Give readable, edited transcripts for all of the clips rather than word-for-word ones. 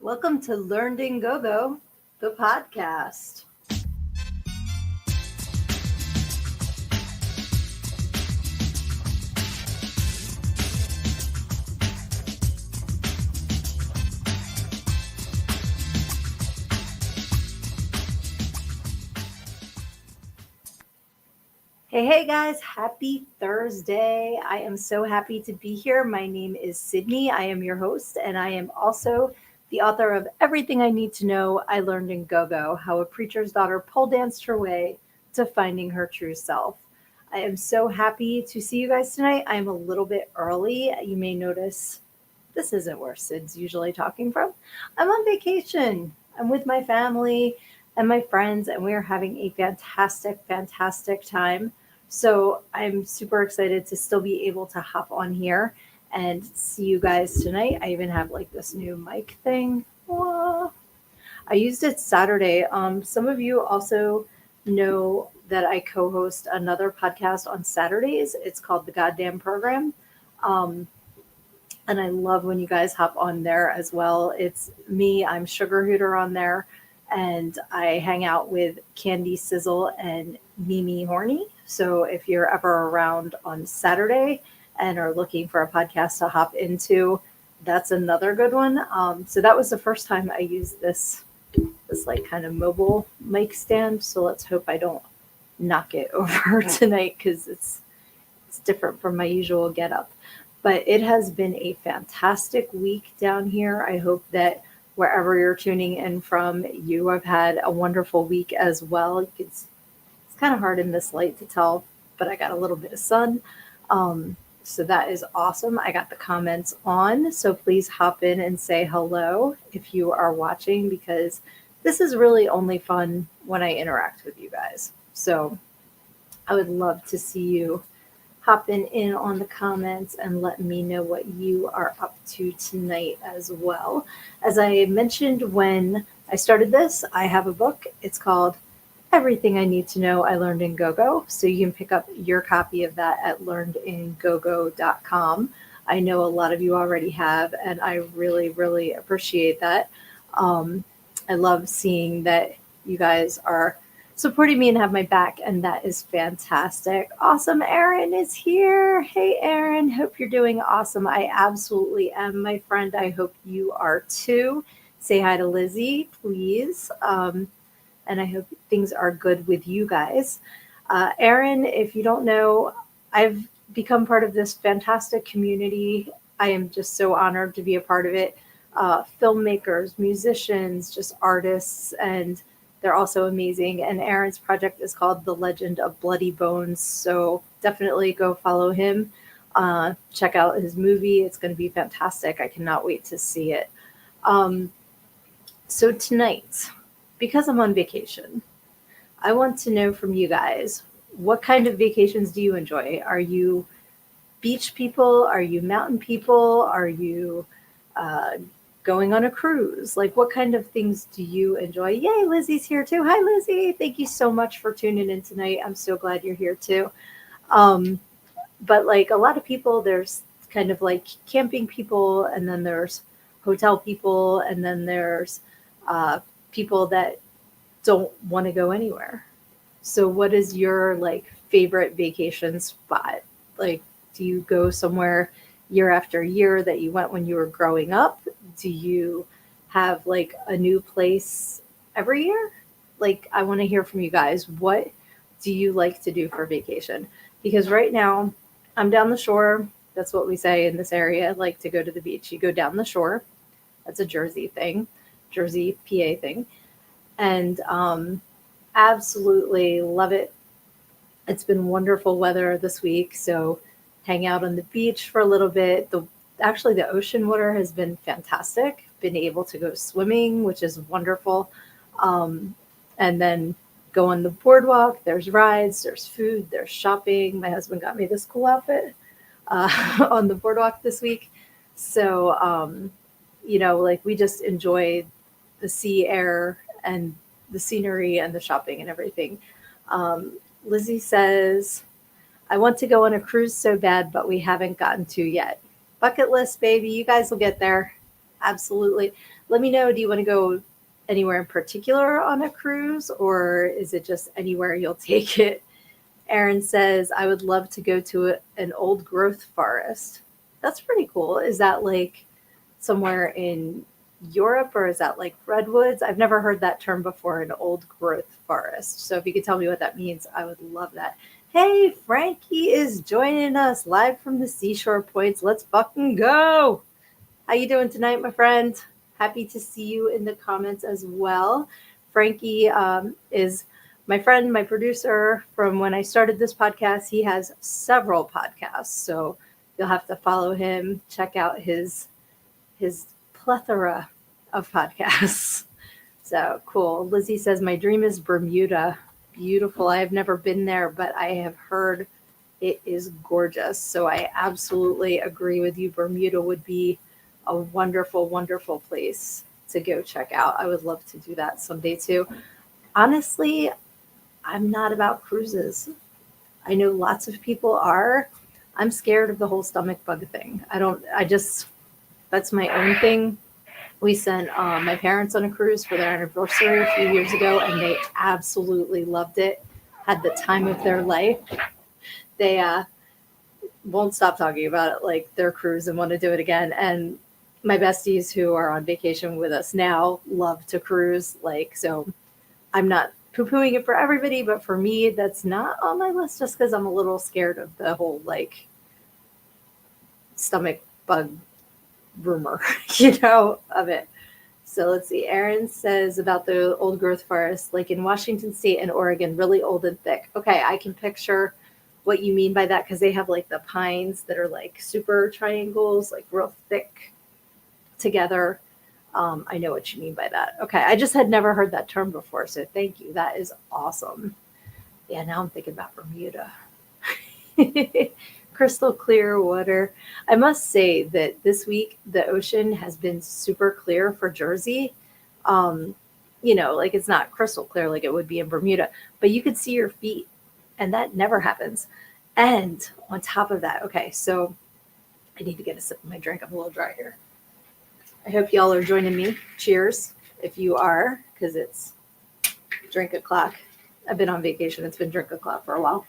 Welcome to Learned in Go-Go, the podcast. Hey guys, happy Thursday. I am so happy to be here. My name is Sydnee. I am your host, and I am also the author of Everything I Need to Know I Learned in Go-Go, How a Preacher's Daughter Pole Danced Her Way to Finding Her True Self. I am so happy to see you guys tonight. I'm a little bit early. You may notice this isn't where Sid's usually talking from. I'm on vacation. I'm with my family and my friends, and we are having a fantastic time. So I'm super excited to still be able to hop on here and see you guys tonight. I even have like this new mic thing. Whoa. I used it Saturday. Some of you also know that I co-host another podcast on Saturdays. It's called The Goddamn Program. And I love when you guys hop on there as well. It's me, I'm Sugar Hooter on there, and I hang out with Candy Sizzle and Mimi Horny. So if you're ever around on Saturday and are looking for a podcast to hop into, that's another good one. So that was the first time I used this like kind of mobile mic stand. So let's hope I don't knock it over tonight because it's different from my usual getup. But it has been a fantastic week down here. I hope that wherever you're tuning in from, you have had a wonderful week as well. It's kind of hard in this light to tell, but I got a little bit of sun. So that is awesome. I got the comments on, so please hop in and say hello if you are watching, because this is really only fun when I interact with you guys. So I would love to see you hopping in on the comments and let me know what you are up to tonight as well. As I mentioned when I started this, I have a book. It's called Everything I Need to Know I Learned in Go-Go. So you can pick up your copy of that at learnedingogo.com. I know a lot of you already have, and I really appreciate that. I love seeing that you guys are supporting me and have my back, and that is fantastic. Awesome. Erin is here. Hey, Erin. Hope you're doing awesome. I absolutely am, my friend. I hope you are too. Say hi to Lizzie, please. And I hope things are good with you guys. Erin, if you don't know, I've become part of this fantastic community. I am just so honored to be a part of it. Filmmakers, musicians, just artists, and they're also amazing. And Aaron's project is called The Legend of Bloody Bones. So definitely go follow him. Check out his movie. It's going to be fantastic. I cannot wait to see it. So tonight, because I'm on vacation, I want to know from you guys, what kind of vacations do you enjoy? Are you beach people? Are you mountain people? Are you going on a cruise? Like, what kind of things do you enjoy? Yay, Lizzie's here too. Hi, Lizzie. Thank you so much for tuning in tonight. I'm so glad you're here too. But like a lot of people, there's kind of like camping people, and then there's hotel people, and then there's people that don't want to go anywhere. So what is your like favorite vacation spot? Like, do you go somewhere year after year that you went when you were growing up? Do you have like a new place every year? Like, I want to hear from you guys. What do you like to do for vacation? Because right now I'm down the shore. That's what we say in this area, like to go to the beach. You go down the shore. That's a Jersey thing, Jersey, PA thing. And absolutely love it. It's been wonderful weather this week. So hang out on the beach for a little bit. Actually, the ocean water has been fantastic. Been able to go swimming, which is wonderful. And then go on the boardwalk. There's rides, there's food, there's shopping. My husband got me this cool outfit on the boardwalk this week. So, like we just enjoy the sea air and the scenery and the shopping and everything. Lizzie says, I want to go on a cruise so bad, but we haven't gotten to yet. Bucket list, baby. You guys will get there. absolutely. Let me know, do you want to go anywhere in particular on a cruise, or is it just anywhere you'll take it? Aaron says, I would love to go to an old growth forest. That's pretty cool. Is that like somewhere in Europe, or is that like redwoods? I've never heard that term before, an old growth forest. So if you could tell me what that means, I would love that. Hey, Frankie is joining us live from the Seashore Points. Let's fucking go. How you doing tonight, my friend? Happy to see you in the comments as well. Frankie is my friend, my producer from when I started this podcast. He has several podcasts, so you'll have to follow him, check out his plethora of podcasts. So cool. Lizzie says, my dream is Bermuda. Beautiful. I have never been there, but I have heard it is gorgeous. So I absolutely agree with you. Bermuda would be a wonderful, wonderful place to go check out. I would love to do that someday too. Honestly, I'm not about cruises. I know lots of people are. I'm scared of the whole stomach bug thing. That's my own thing. We sent my parents on a cruise for their anniversary a few years ago, and they absolutely loved it. Had the time of their life. They won't stop talking about it, like their cruise, and want to do it again. And my besties who are on vacation with us now love to cruise. Like, so I'm not poo-pooing it for everybody, but for me, that's not on my list just because I'm a little scared of the whole like stomach bug rumor, of it. So let's see. Aaron says about the old growth forest, like in Washington State and Oregon, really old and thick. Okay, I can picture what you mean by that, because they have like the pines that are like super triangles, like real thick together. I know what you mean by that. Okay, I just had never heard that term before, so thank you. That is awesome. Yeah, now I'm thinking about Bermuda. Crystal clear water. I must say that this week the ocean has been super clear for Jersey. Like it's not crystal clear like it would be in Bermuda, but you could see your feet, and that never happens. And on top of that, okay, so I need to get a sip of my drink. I'm a little dry here. I hope y'all are joining me. Cheers if you are, because it's drink o'clock. I've been on vacation. It's been drink o'clock for a while.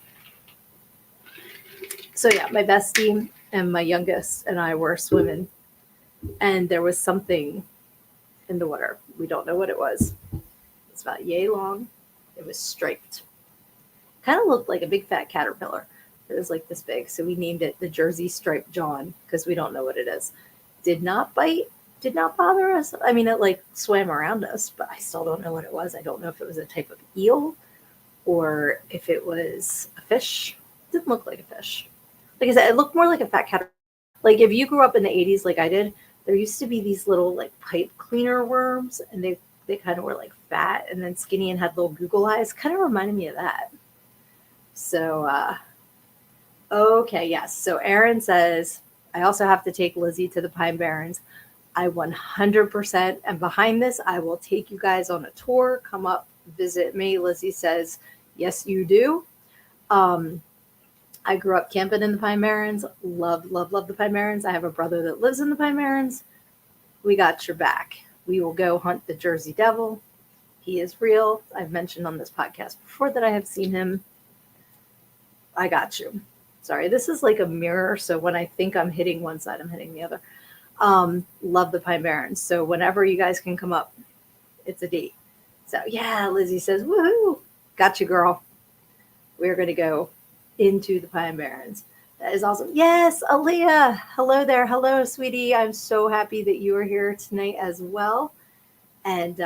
So yeah, my bestie and my youngest and I were swimming, and there was something in the water. We don't know what it was. It's about yay long. It was striped. Kind of looked like a big fat caterpillar. It was like this big. So we named it the Jersey Striped John because we don't know what it is. Did not bite. Did not bother us. I mean, it like swam around us, but I still don't know what it was. I don't know if it was a type of eel or if it was a fish. It didn't look like a fish. Like I said, it looked more like a fat cat. Like if you grew up in the 80s like I did, there used to be these little like pipe cleaner worms, and they kind of were like fat and then skinny and had little Google eyes. Kind of reminded me of that. So, okay, yes. So Aaron says, I also have to take Lizzie to the Pine Barrens. I 100% am behind this. I will take you guys on a tour. Come up, visit me. Lizzie says, yes, you do. I grew up camping in the Pine Barrens. Love, love, love the Pine Barrens. I have a brother that lives in the Pine Barrens. We got your back. We will go hunt the Jersey Devil. He is real. I've mentioned on this podcast before that I have seen him. I got you. Sorry, this is like a mirror, so when I think I'm hitting one side, I'm hitting the other. Love the Pine Barrens. So whenever you guys can come up, it's a date. So yeah, Lizzie says, woohoo, got you, girl. We're going to go into the Pine Barrens. That is awesome. Yes, Aaliyah. Hello there. Hello, sweetie. I'm so happy that you are here tonight as well. And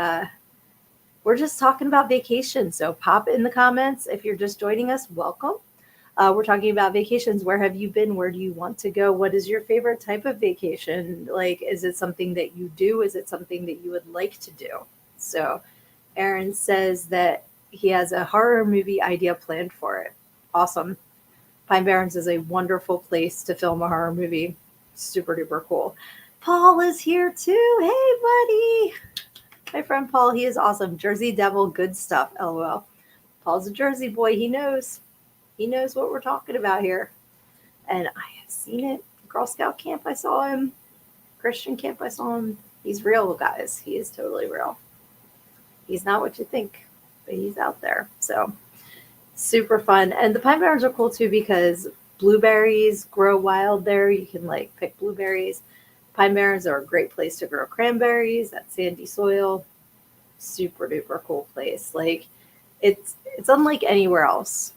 we're just talking about vacation. So pop in the comments. If you're just joining us, welcome. We're talking about vacations. Where have you been? Where do you want to go? What is your favorite type of vacation? Like, is it something that you do? Is it something that you would like to do? So Aaron says that he has a horror movie idea planned for it. Awesome. Pine Barrens is a wonderful place to film a horror movie. Super duper cool. Paul is here too. Hey, buddy. My friend Paul, he is awesome. Jersey Devil, good stuff. LOL. Paul's a Jersey boy. He knows. He knows what we're talking about here. And I have seen it. Girl Scout camp, I saw him. Christian camp, I saw him. He's real, guys. He is totally real. He's not what you think, but he's out there. So super fun. And the Pine Barrens are cool too because blueberries grow wild there. You can like pick blueberries. Pine Barrens are a great place to grow cranberries, that sandy soil. Super duper cool place. Like it's unlike anywhere else.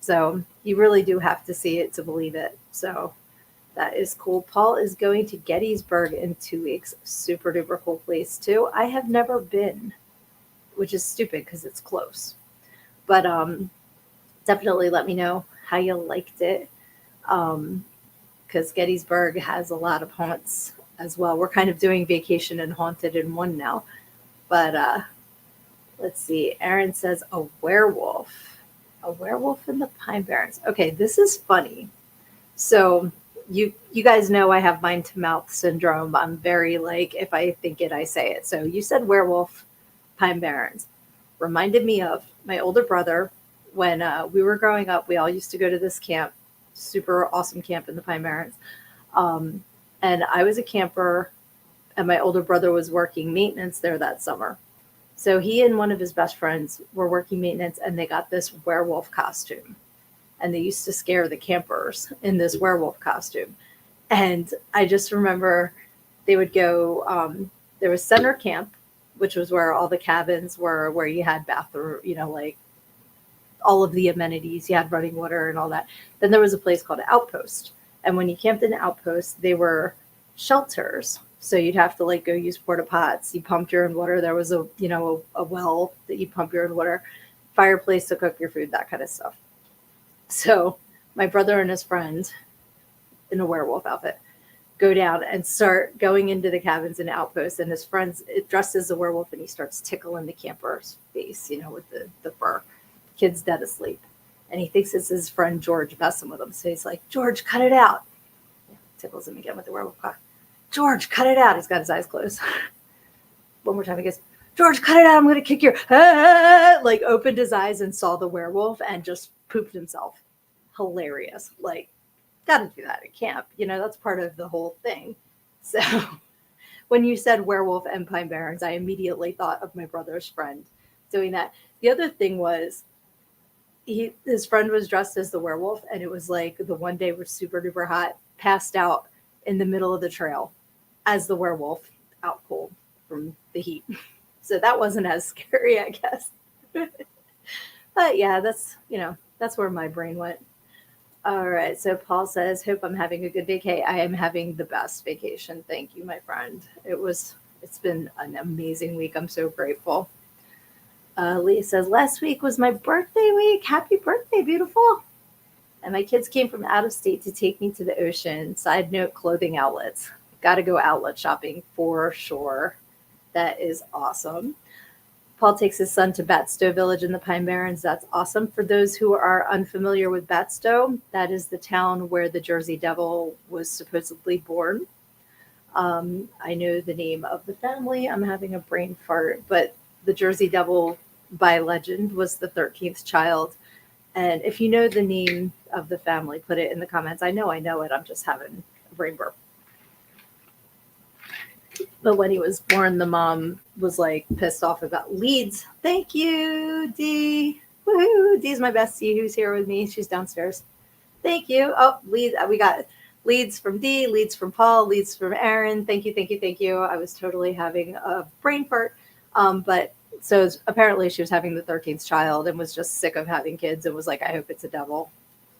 So you really do have to see it to believe it. So that is cool. Paul is going to Gettysburg in 2 weeks. Super duper cool place too. I have never been, which is stupid because it's close. But definitely let me know how you liked it. Because Gettysburg has a lot of haunts as well. We're kind of doing vacation and haunted in one now. But let's see. Aaron says a werewolf. A werewolf in the Pine Barrens. Okay, this is funny. So you guys know I have mind to mouth syndrome. I'm very like if I think it, I say it. So you said werewolf, Pine Barrens. Reminded me of my older brother when we were growing up. We all used to go to this camp, super awesome camp in the Pine Barrens. Um, and I was a camper, and my older brother was working maintenance there that summer. So he and one of his best friends were working maintenance, and they got this werewolf costume. And they used to scare the campers in this werewolf costume. And I just remember they would go, there was center camp, which was where all the cabins were, where you had bathroom, like all of the amenities, you had running water and all that. Then there was a place called Outpost. And when you camped in Outpost, they were shelters. So you'd have to like go use porta pots. You pumped your own water. There was a well that you pump your own water, fireplace to cook your food, that kind of stuff. So my brother and his friend in a werewolf outfit go down and start going into the cabins and outposts, and his friend's dressed as a werewolf, and he starts tickling the camper's face, with the fur. Kid's dead asleep. And he thinks it's his friend George messing with him. So he's like, George, cut it out. Tickles him again with the werewolf cock. George, cut it out. He's got his eyes closed. One more time he goes, George, cut it out. I'm going to kick your... Like opened his eyes and saw the werewolf and just pooped himself. Hilarious. Like, gotta do that at camp. That's part of the whole thing. So when you said werewolf and Pine Barrens, I immediately thought of my brother's friend doing that. The other thing was his friend was dressed as the werewolf, and it was like the one day was super duper hot, passed out in the middle of the trail as the werewolf, out cold from the heat. So that wasn't as scary, I guess. But yeah, that's where my brain went. All right. So Paul says, hope I'm having a good vacation. I am having the best vacation. Thank you, my friend. It's been an amazing week. I'm so grateful. Lee says, last week was my birthday week. Happy birthday, beautiful. And my kids came from out of state to take me to the ocean. Side note, clothing outlets. Got to go outlet shopping for sure. That is awesome. Paul takes his son to Batstow Village in the Pine Barrens. That's awesome. For those who are unfamiliar with Batstow, that is the town where the Jersey Devil was supposedly born. I know the name of the family. I'm having a brain fart, but the Jersey Devil, by legend, was the 13th child. And if you know the name of the family, put it in the comments. I know it. I'm just having a brain burp. But when he was born, the mom was like pissed off about Leeds. Thank you, Dee. Woohoo! Dee's my bestie who's here with me. She's downstairs. Thank you. Oh, Leeds. We got leads from Dee, leads from Paul, leads from Aaron. Thank you, thank you, thank you. I was totally having a brain fart. But so apparently she was having the 13th child and was just sick of having kids and was like, I hope it's a devil.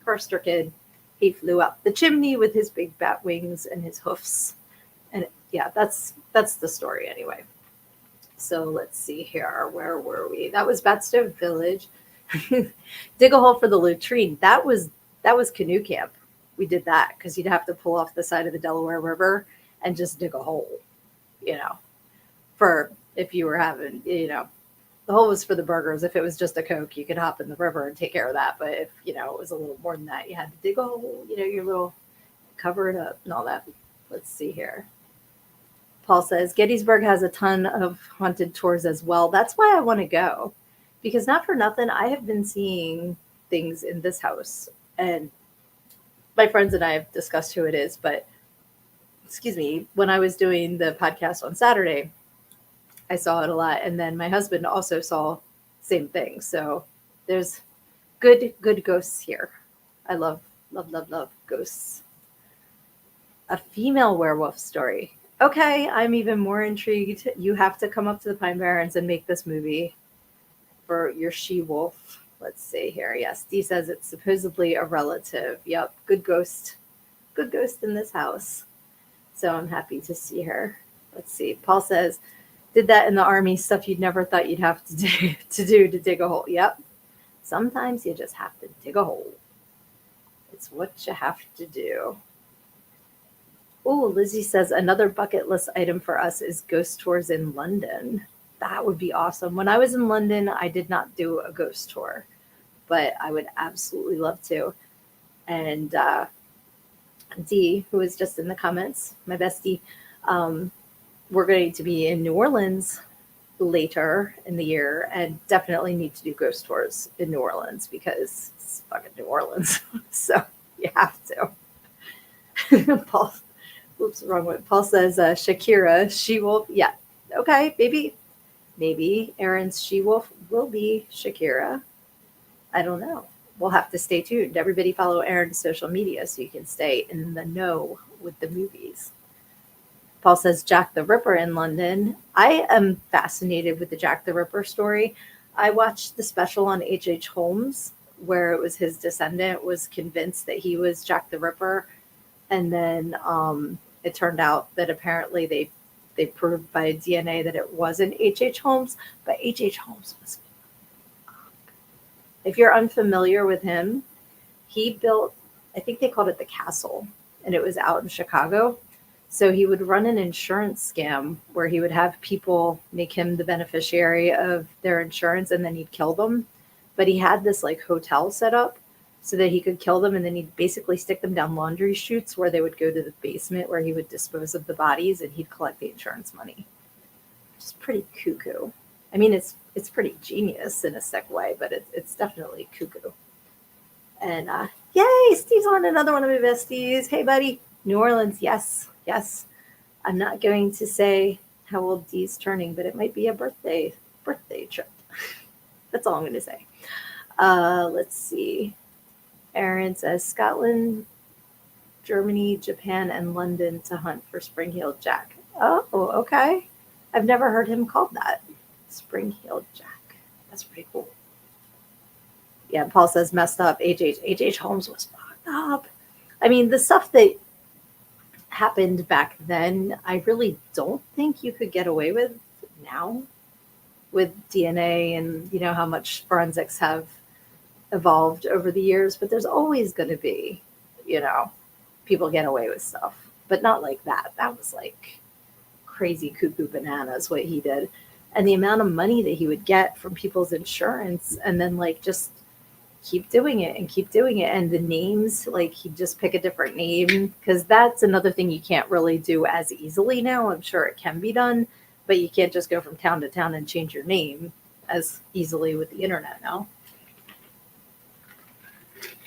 Cursed her kid. He flew up the chimney with his big bat wings and his hoofs. And yeah, that's the story anyway. So let's see here. Where were we? That was Batstow Village. Dig a hole for the latrine. That was canoe camp. We did that because you'd have to pull off the side of the Delaware River and just dig a hole, for if you were having, the hole was for the burgers. If it was just a Coke, you could hop in the river and take care of that. But if, it was a little more than that, you had to dig a hole, your little cover it up and all that. Let's see here. Paul says, Gettysburg has a ton of haunted tours as well. That's why I want to go. Because not for nothing, I have been seeing things in this house. And my friends and I have discussed who it is, but excuse me, when I was doing the podcast on Saturday, I saw it a lot. And then my husband also saw same thing. So there's good ghosts here. I love ghosts. A female werewolf story. Okay, I'm even more intrigued. You have to come up to the Pine Barrens and make this movie for your she wolf. Let's see here. Yes, Dee says it's supposedly a relative. Yep, good ghost. Good ghost in this house. So I'm happy to see her. Let's see. Paul says, did that in the army, stuff you'd never thought you'd have to dig a hole. Yep. Sometimes you just have to dig a hole. It's what you have to do. Oh, Lizzie says another bucket list item for us is ghost tours in London. That would be awesome. When I was in London, I did not do a ghost tour, but I would absolutely love to. And Dee, who was just in the comments, my bestie, we're going to be in New Orleans later in the year and definitely need to do ghost tours in New Orleans because it's fucking New Orleans. So you have to. Paul, oops, wrong one. Paul says Shakira, she-wolf. Yeah, okay, maybe Aaron's she-wolf will be Shakira. I don't know. We'll have to stay tuned. Everybody follow Aaron's social media so you can stay in the know with the movies. Paul says Jack the Ripper in London. I am fascinated with the Jack the Ripper story. I watched the special on H.H. Holmes where it was his descendant was convinced that he was Jack the Ripper. And then it turned out that apparently they proved by DNA that it wasn't H.H. Holmes, but H.H. Holmes was. If you're unfamiliar with him, he built, I think they called it the Castle, and it was out in Chicago. So he would run an insurance scam where he would have people make him the beneficiary of their insurance and then he'd kill them. But he had this like hotel set up so that he could kill them and then he'd basically stick them down laundry chutes where they would go to the basement where he would dispose of the bodies and he'd collect the insurance money. Which is pretty cuckoo. I mean, it's pretty genius in a sick way, but it's definitely cuckoo. And yay, Steve's on another one of my besties. Hey, buddy. New Orleans, yes. I'm not going to say how old Dee's turning, but it might be a birthday trip. That's all I'm going to say. Let's see. Aaron says Scotland, Germany, Japan, and London to hunt for spring-heeled Jack. Oh, okay. I've never heard him called that. Spring-heeled Jack. That's pretty cool. Yeah, Paul says messed up. H.H. Holmes was fucked up. I mean, the stuff that happened back then, I really don't think you could get away with now with DNA and, you know, how much forensics have evolved over the years. But there's always going to be, you know, people get away with stuff. But not like that. That was like crazy cuckoo bananas what he did. And the amount of money that he would get from people's insurance and then like just keep doing it. And the names, like he'd just pick a different name because that's another thing you can't really do as easily now. I'm sure it can be done, but you can't just go from town to town and change your name as easily with the internet now.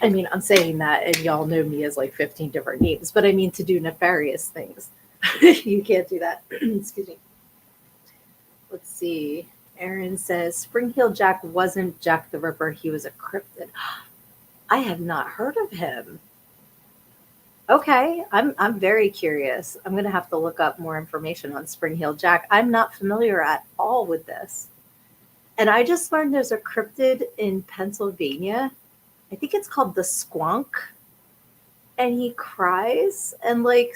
I mean, I'm saying that and y'all know me as like 15 different names, but I mean to do nefarious things. You can't do that. Excuse me. Let's see. Aaron says Spring-heeled Jack wasn't Jack the Ripper. He was a cryptid. I have not heard of him. Okay, I'm very curious. I'm going to have to look up more information on Spring-heeled Jack. I'm not familiar at all with this. And I just learned there's a cryptid in Pennsylvania. I think it's called the Squonk. And he cries and like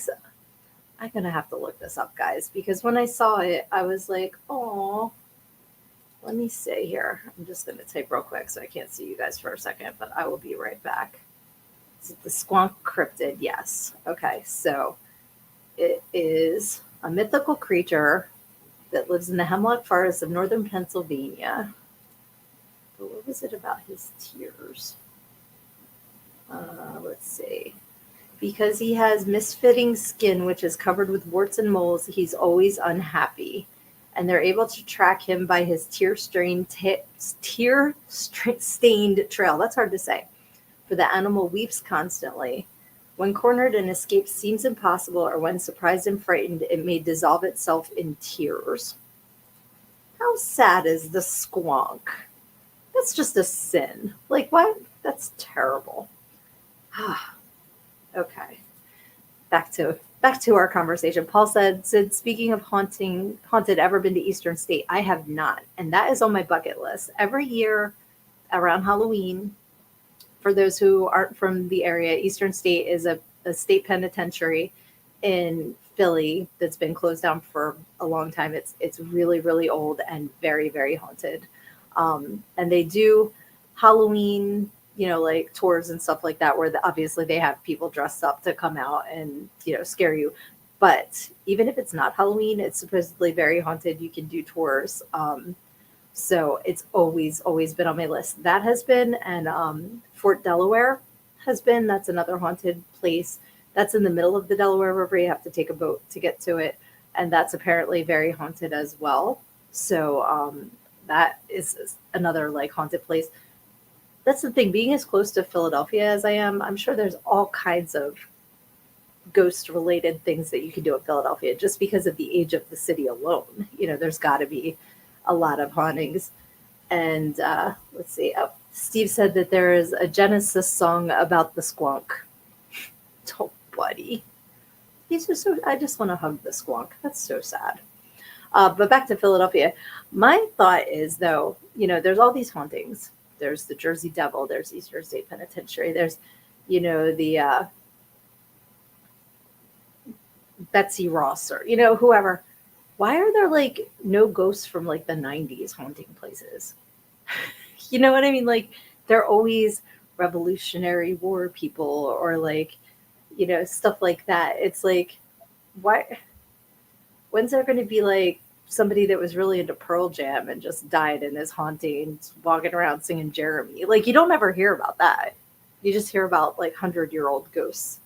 I'm going to have to look this up, guys, because when I saw it, I was like, oh, let me see here. I'm just going to type real quick so I can't see you guys for a second, but I will be right back. Is it the Squonk cryptid? Yes. Okay, so it is a mythical creature that lives in the hemlock forest of northern Pennsylvania. But what was it about his tears? Let's see. Because he has misfitting skin, which is covered with warts and moles, he's always unhappy. And they're able to track him by his tear-stained trail. That's hard to say. For the animal weeps constantly. When cornered, an escape seems impossible, or when surprised and frightened, it may dissolve itself in tears. How sad is the squonk? That's just a sin. Like, what? That's terrible. Okay. Back to our conversation. Paul said, speaking of haunted, ever been to Eastern State? I have not, and that is on my bucket list. Every year around Halloween, for those who aren't from the area, Eastern State is a state penitentiary in Philly that's been closed down for a long time. It's really, really old and very, very haunted. And they do Halloween, like tours and stuff like that, where obviously they have people dressed up to come out and, scare you. But even if it's not Halloween, it's supposedly very haunted. You can do tours. So it's always been on my list. That has been, and Fort Delaware has been. That's another haunted place. That's in the middle of the Delaware River. You have to take a boat to get to it, and that's apparently very haunted as well. So that is another like haunted place. That's the thing. Being as close to Philadelphia as I am, I'm sure there's all kinds of ghost-related things that you can do in Philadelphia just because of the age of the city alone. There's got to be a lot of hauntings. And let's see. Oh, Steve said that there is a Genesis song about the squonk. Oh, buddy. He's just so. I just want to hug the squonk. That's so sad. But back to Philadelphia. My thought is, though, there's all these hauntings. There's the Jersey Devil. There's Eastern State Penitentiary. There's, the Betsy Ross or, whoever. Why are there like no ghosts from like the 90s haunting places? You know what I mean? Like they're always Revolutionary War people or like, stuff like that. It's like, why? When's there going to be like somebody that was really into Pearl Jam and just died and is haunting, walking around singing Jeremy? Like you don't ever hear about that. You just hear about like 100-year-old ghosts.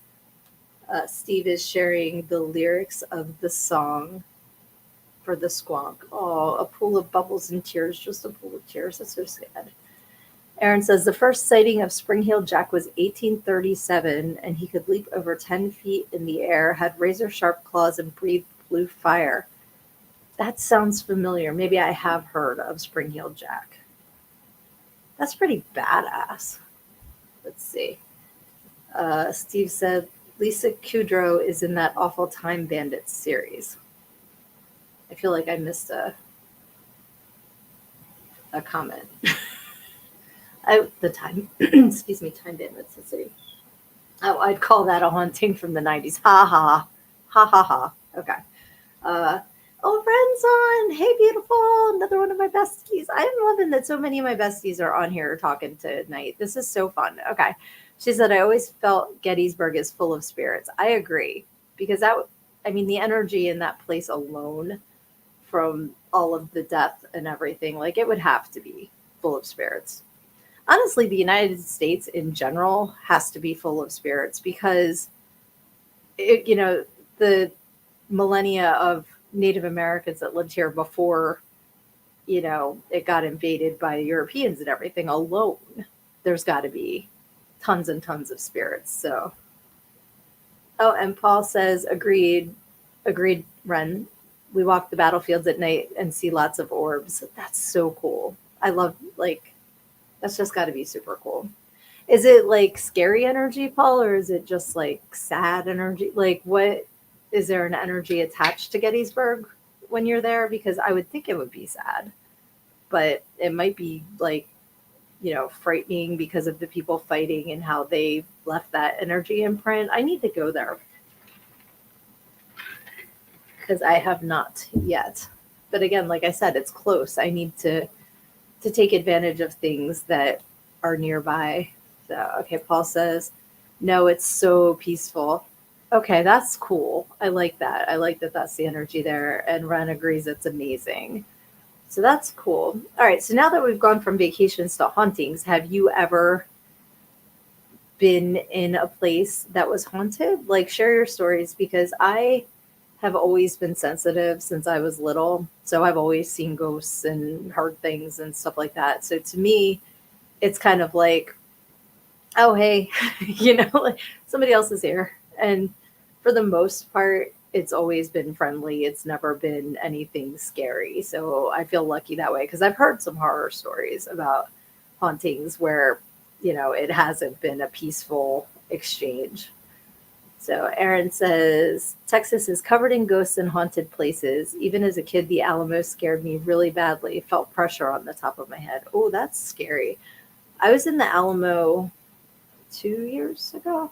Steve is sharing the lyrics of the song for the squonk. Oh, a pool of bubbles and tears, just a pool of tears. That's so sad. Aaron says the first sighting of Spring-Heeled Jack was 1837, and he could leap over 10 feet in the air, had razor-sharp claws, and breathed blue fire. That sounds familiar. Maybe I have heard of Spring-Heeled Jack. That's pretty badass. Let's see. Steve said Lisa Kudrow is in that awful Time Bandits series. I feel like I missed a comment. Excuse me, Time Bandits. Let's see. Oh, I'd call that a haunting from the 90s. Ha ha. Ha ha ha. Okay. Ren's on. Hey, beautiful. Another one of my besties. I'm loving that so many of my besties are on here talking tonight. This is so fun. Okay. She said, I always felt Gettysburg is full of spirits. I agree. Because the energy in that place alone from all of the death and everything, like it would have to be full of spirits. Honestly, the United States in general has to be full of spirits because, the millennia of Native Americans that lived here before, it got invaded by Europeans and everything alone, there's got to be tons and tons of spirits. So, and Paul says, agreed, Ren. We walk the battlefields at night and see lots of orbs. That's so cool. I love, that's just got to be super cool. Is it like scary energy, Paul, or is it just like sad energy? Like what, is there an energy attached to Gettysburg when you're there? Because I would think it would be sad, but it might be like, frightening because of the people fighting and how they left that energy imprint. I need to go there because I have not yet. But again, like I said, it's close. I need to take advantage of things that are nearby. So, okay, Paul says, no, it's so peaceful. Okay, that's cool. I like that. I like that that's the energy there. And Ren agrees it's amazing. So that's cool. All right, so now that we've gone from vacations to hauntings, have you ever been in a place that was haunted? Like, share your stories, because I have always been sensitive since I was little. So I've always seen ghosts and heard things and stuff like that. So to me, it's kind of like, oh, hey, something somebody else is here. And for the most part, it's always been friendly. It's never been anything scary. So I feel lucky that way because I've heard some horror stories about hauntings where, it hasn't been a peaceful exchange. So Aaron says Texas is covered in ghosts and haunted places. Even as a kid, the Alamo scared me really badly. Felt pressure on the top of my head. Oh, that's scary. I was in the Alamo 2 years ago,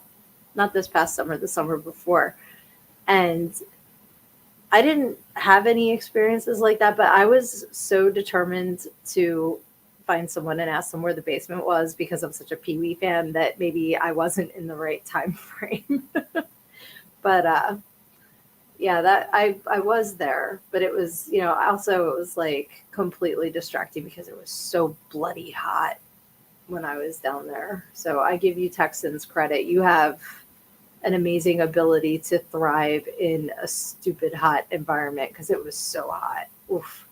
not this past summer, the summer before, and I didn't have any experiences like that. But I was so determined to find someone and ask them where the basement was because I'm such a Pee Wee fan that maybe I wasn't in the right time frame. But yeah, that I was there, but it was, also it was like completely distracting because it was so bloody hot when I was down there. So I give you Texans credit. You have an amazing ability to thrive in a stupid hot environment because it was so hot. Oof.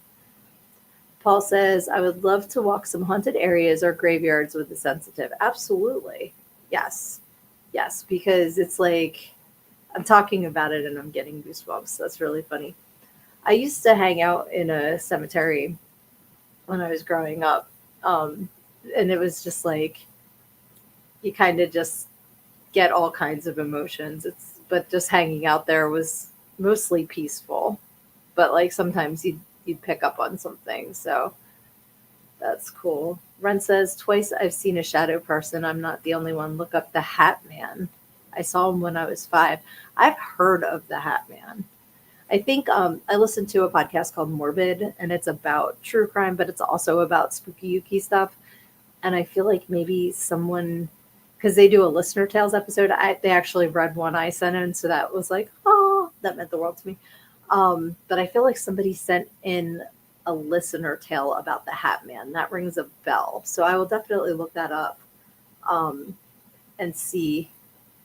Paul says, I would love to walk some haunted areas or graveyards with the sensitive. Absolutely. Yes. Yes, because it's like I'm talking about it and I'm getting goosebumps. That's really funny. I used to hang out in a cemetery when I was growing up. And it was just like you kind of just get all kinds of emotions. But just hanging out there was mostly peaceful. But like sometimes you'd pick up on something. So that's cool. Ren says twice I've seen a shadow person. I'm not the only one. Look up the Hat Man. I saw him when I was 5. I've heard of the Hat Man. I think I listened to a podcast called Morbid, and it's about true crime, but it's also about spooky yuki stuff. And I feel like maybe someone, because they do a listener tales episode, they actually read one I sent in, so that was like, oh, that meant the world to me. But I feel like somebody sent in a listener tale about the Hat Man. That rings a bell. So I will definitely look that up and see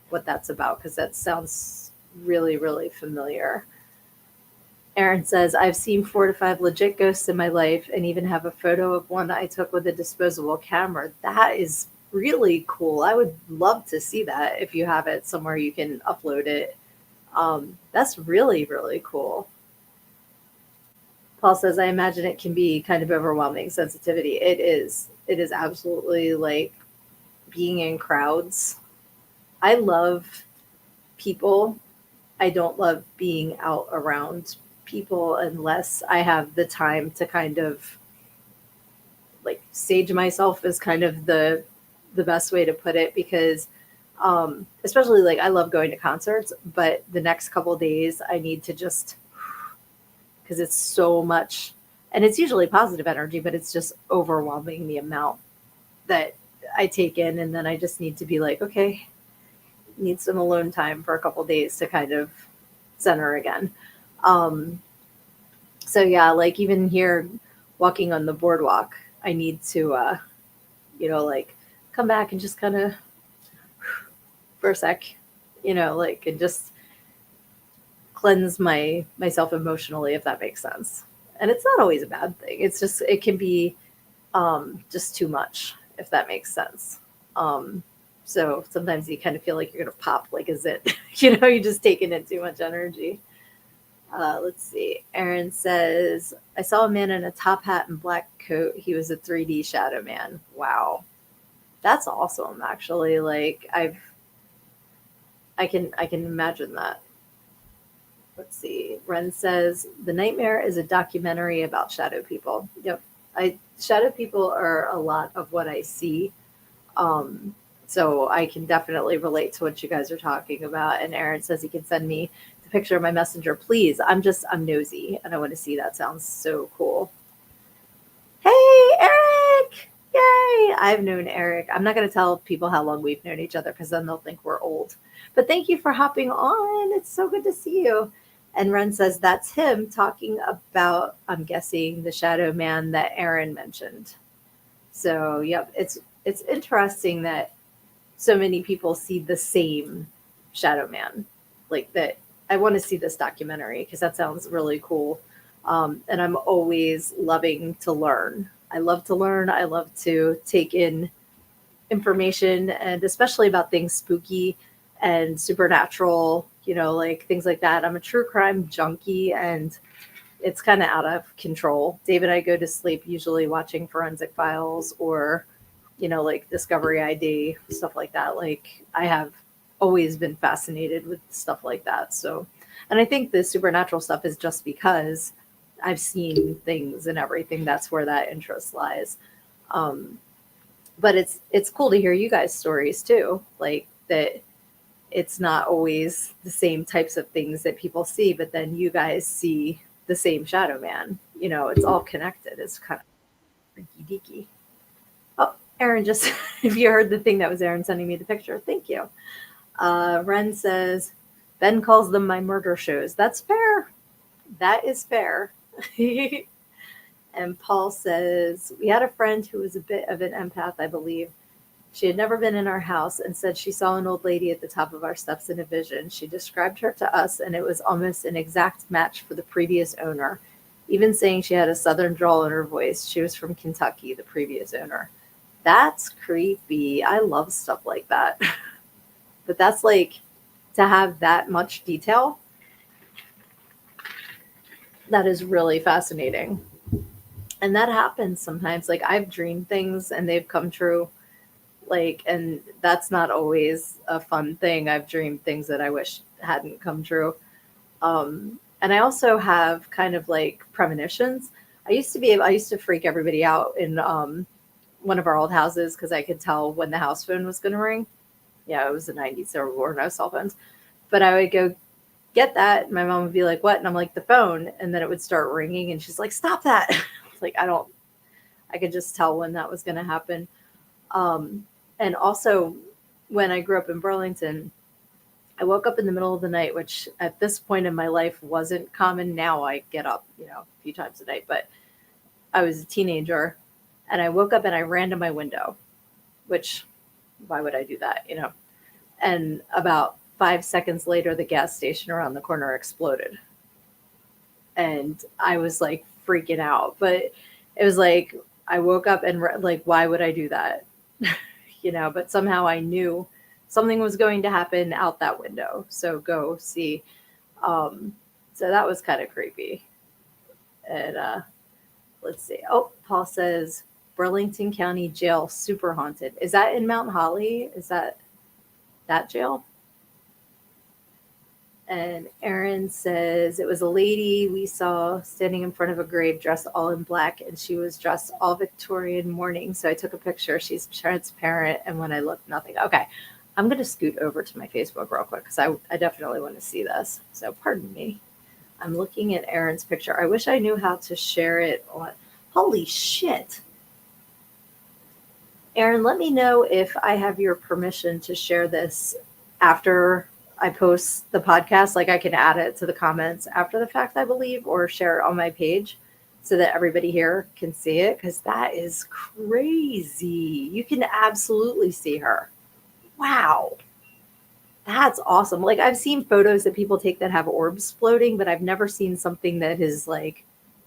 what that's about because that sounds really, really familiar. Aaron says, I've seen 4 to 5 legit ghosts in my life and even have a photo of one I took with a disposable camera. That is really cool. I would love to see that if you have it somewhere you can upload it. That's really, really cool. Paul says, I imagine it can be kind of overwhelming sensitivity. It is. It is absolutely like being in crowds. I love people. I don't love being out around people unless I have the time to kind of like sage myself is kind of the best way to put it because especially like I love going to concerts, but the next couple of days I need to just because it's so much and it's usually positive energy, but it's just overwhelming the amount that I take in and then I just need to be like, okay, need some alone time for a couple of days to kind of center again. So yeah, like even here walking on the boardwalk, I need to, like come back and just kind of for a sec, like and just cleanse myself emotionally, if that makes sense. And it's not always a bad thing. It's just, it can be just too much, if that makes sense. So sometimes you kind of feel like you're going to pop like a zit, you're just taking in too much energy. Let's see. Aaron says, I saw a man in a top hat and black coat. He was a 3D shadow man. Wow. That's awesome. Actually, like I can imagine that. Let's see. Ren says, The Nightmare is a documentary about shadow people. Yep. Shadow people are a lot of what I see. So I can definitely relate to what you guys are talking about. And Aaron says he can send me the picture of my messenger. Please. I'm nosy and I want to see. That sounds so cool. Hey, Eric. Yay. I've known Eric. I'm not going to tell people how long we've known each other because then they'll think we're old. But thank you for hopping on. It's so good to see you. And Ren says that's him talking about, I'm guessing, the shadow man that Aaron mentioned. So, yep, it's interesting that so many people see the same shadow man. Like that, I want to see this documentary because that sounds really cool. And I'm always loving to learn. I love to learn. I love to take in information and especially about things spooky. and supernatural, like things like that. I'm a true crime junkie, and it's kind of out of control. Dave and I go to sleep usually watching Forensic Files or, like Discovery ID, stuff like that. Like, I have always been fascinated with stuff like that. So, and I think the supernatural stuff is just because I've seen things and everything. That's where that interest lies. Um, but it's cool to hear you guys' stories too. Like that it's not always the same types of things that people see, but then you guys see the same shadow man. It's all connected. It's kind of freaky deaky. Oh, Aaron just, if you heard the thing, that was Aaron sending me the picture. Thank you. Ren says, Ben calls them my murder shows. That's fair. That is fair. And Paul says, we had a friend who was a bit of an empath, I believe. She had never been in our house and said she saw an old lady at the top of our steps in a vision. She described her to us, and it was almost an exact match for the previous owner, even saying she had a southern drawl in her voice. She was from Kentucky, the previous owner. That's creepy. I love stuff like that. But that's like, to have that much detail, that is really fascinating. And that happens sometimes. Like, I've dreamed things and they've come true. Like, and that's not always a fun thing. I've dreamed things that I wish hadn't come true. And I also have kind of like premonitions. I used to freak everybody out in one of our old houses because I could tell when the house phone was going to ring. Yeah, it was the 90s. There were no cell phones. But I would go get that. And my mom would be like, what? And I'm like, the phone. And then it would start ringing. And she's like, stop that. Like, I could just tell when that was going to happen. And also, when I grew up in Burlington, I woke up in the middle of the night, which at this point in my life wasn't common. Now I get up, a few times a night, but I was a teenager and I woke up and I ran to my window, which why would I do that, And about 5 seconds later, the gas station around the corner exploded. And I was like freaking out, but it was like, I woke up and like, why would I do that? But somehow I knew something was going to happen out that window. So go see. So that was kind of creepy. And let's see. Oh, Paul says Burlington County Jail super haunted. Is that in Mount Holly? Is that jail? And Aaron says it was a lady we saw standing in front of a grave dressed all in black, and she was dressed all Victorian mourning. So I took a picture. She's transparent, and when I looked, nothing. Okay, I'm going to scoot over to my Facebook real quick because I definitely want to see this. So pardon me. I'm looking at Aaron's picture. I wish I knew how to share it on. Holy shit. Aaron, let me know if I have your permission to share this after I post the podcast. Like, I can add it to the comments after the fact, I believe, or share it on my page so that everybody here can see it, because that is crazy. You can absolutely see her. Wow. That's awesome. Like, I've seen photos that people take that have orbs floating, but I've never seen something that is like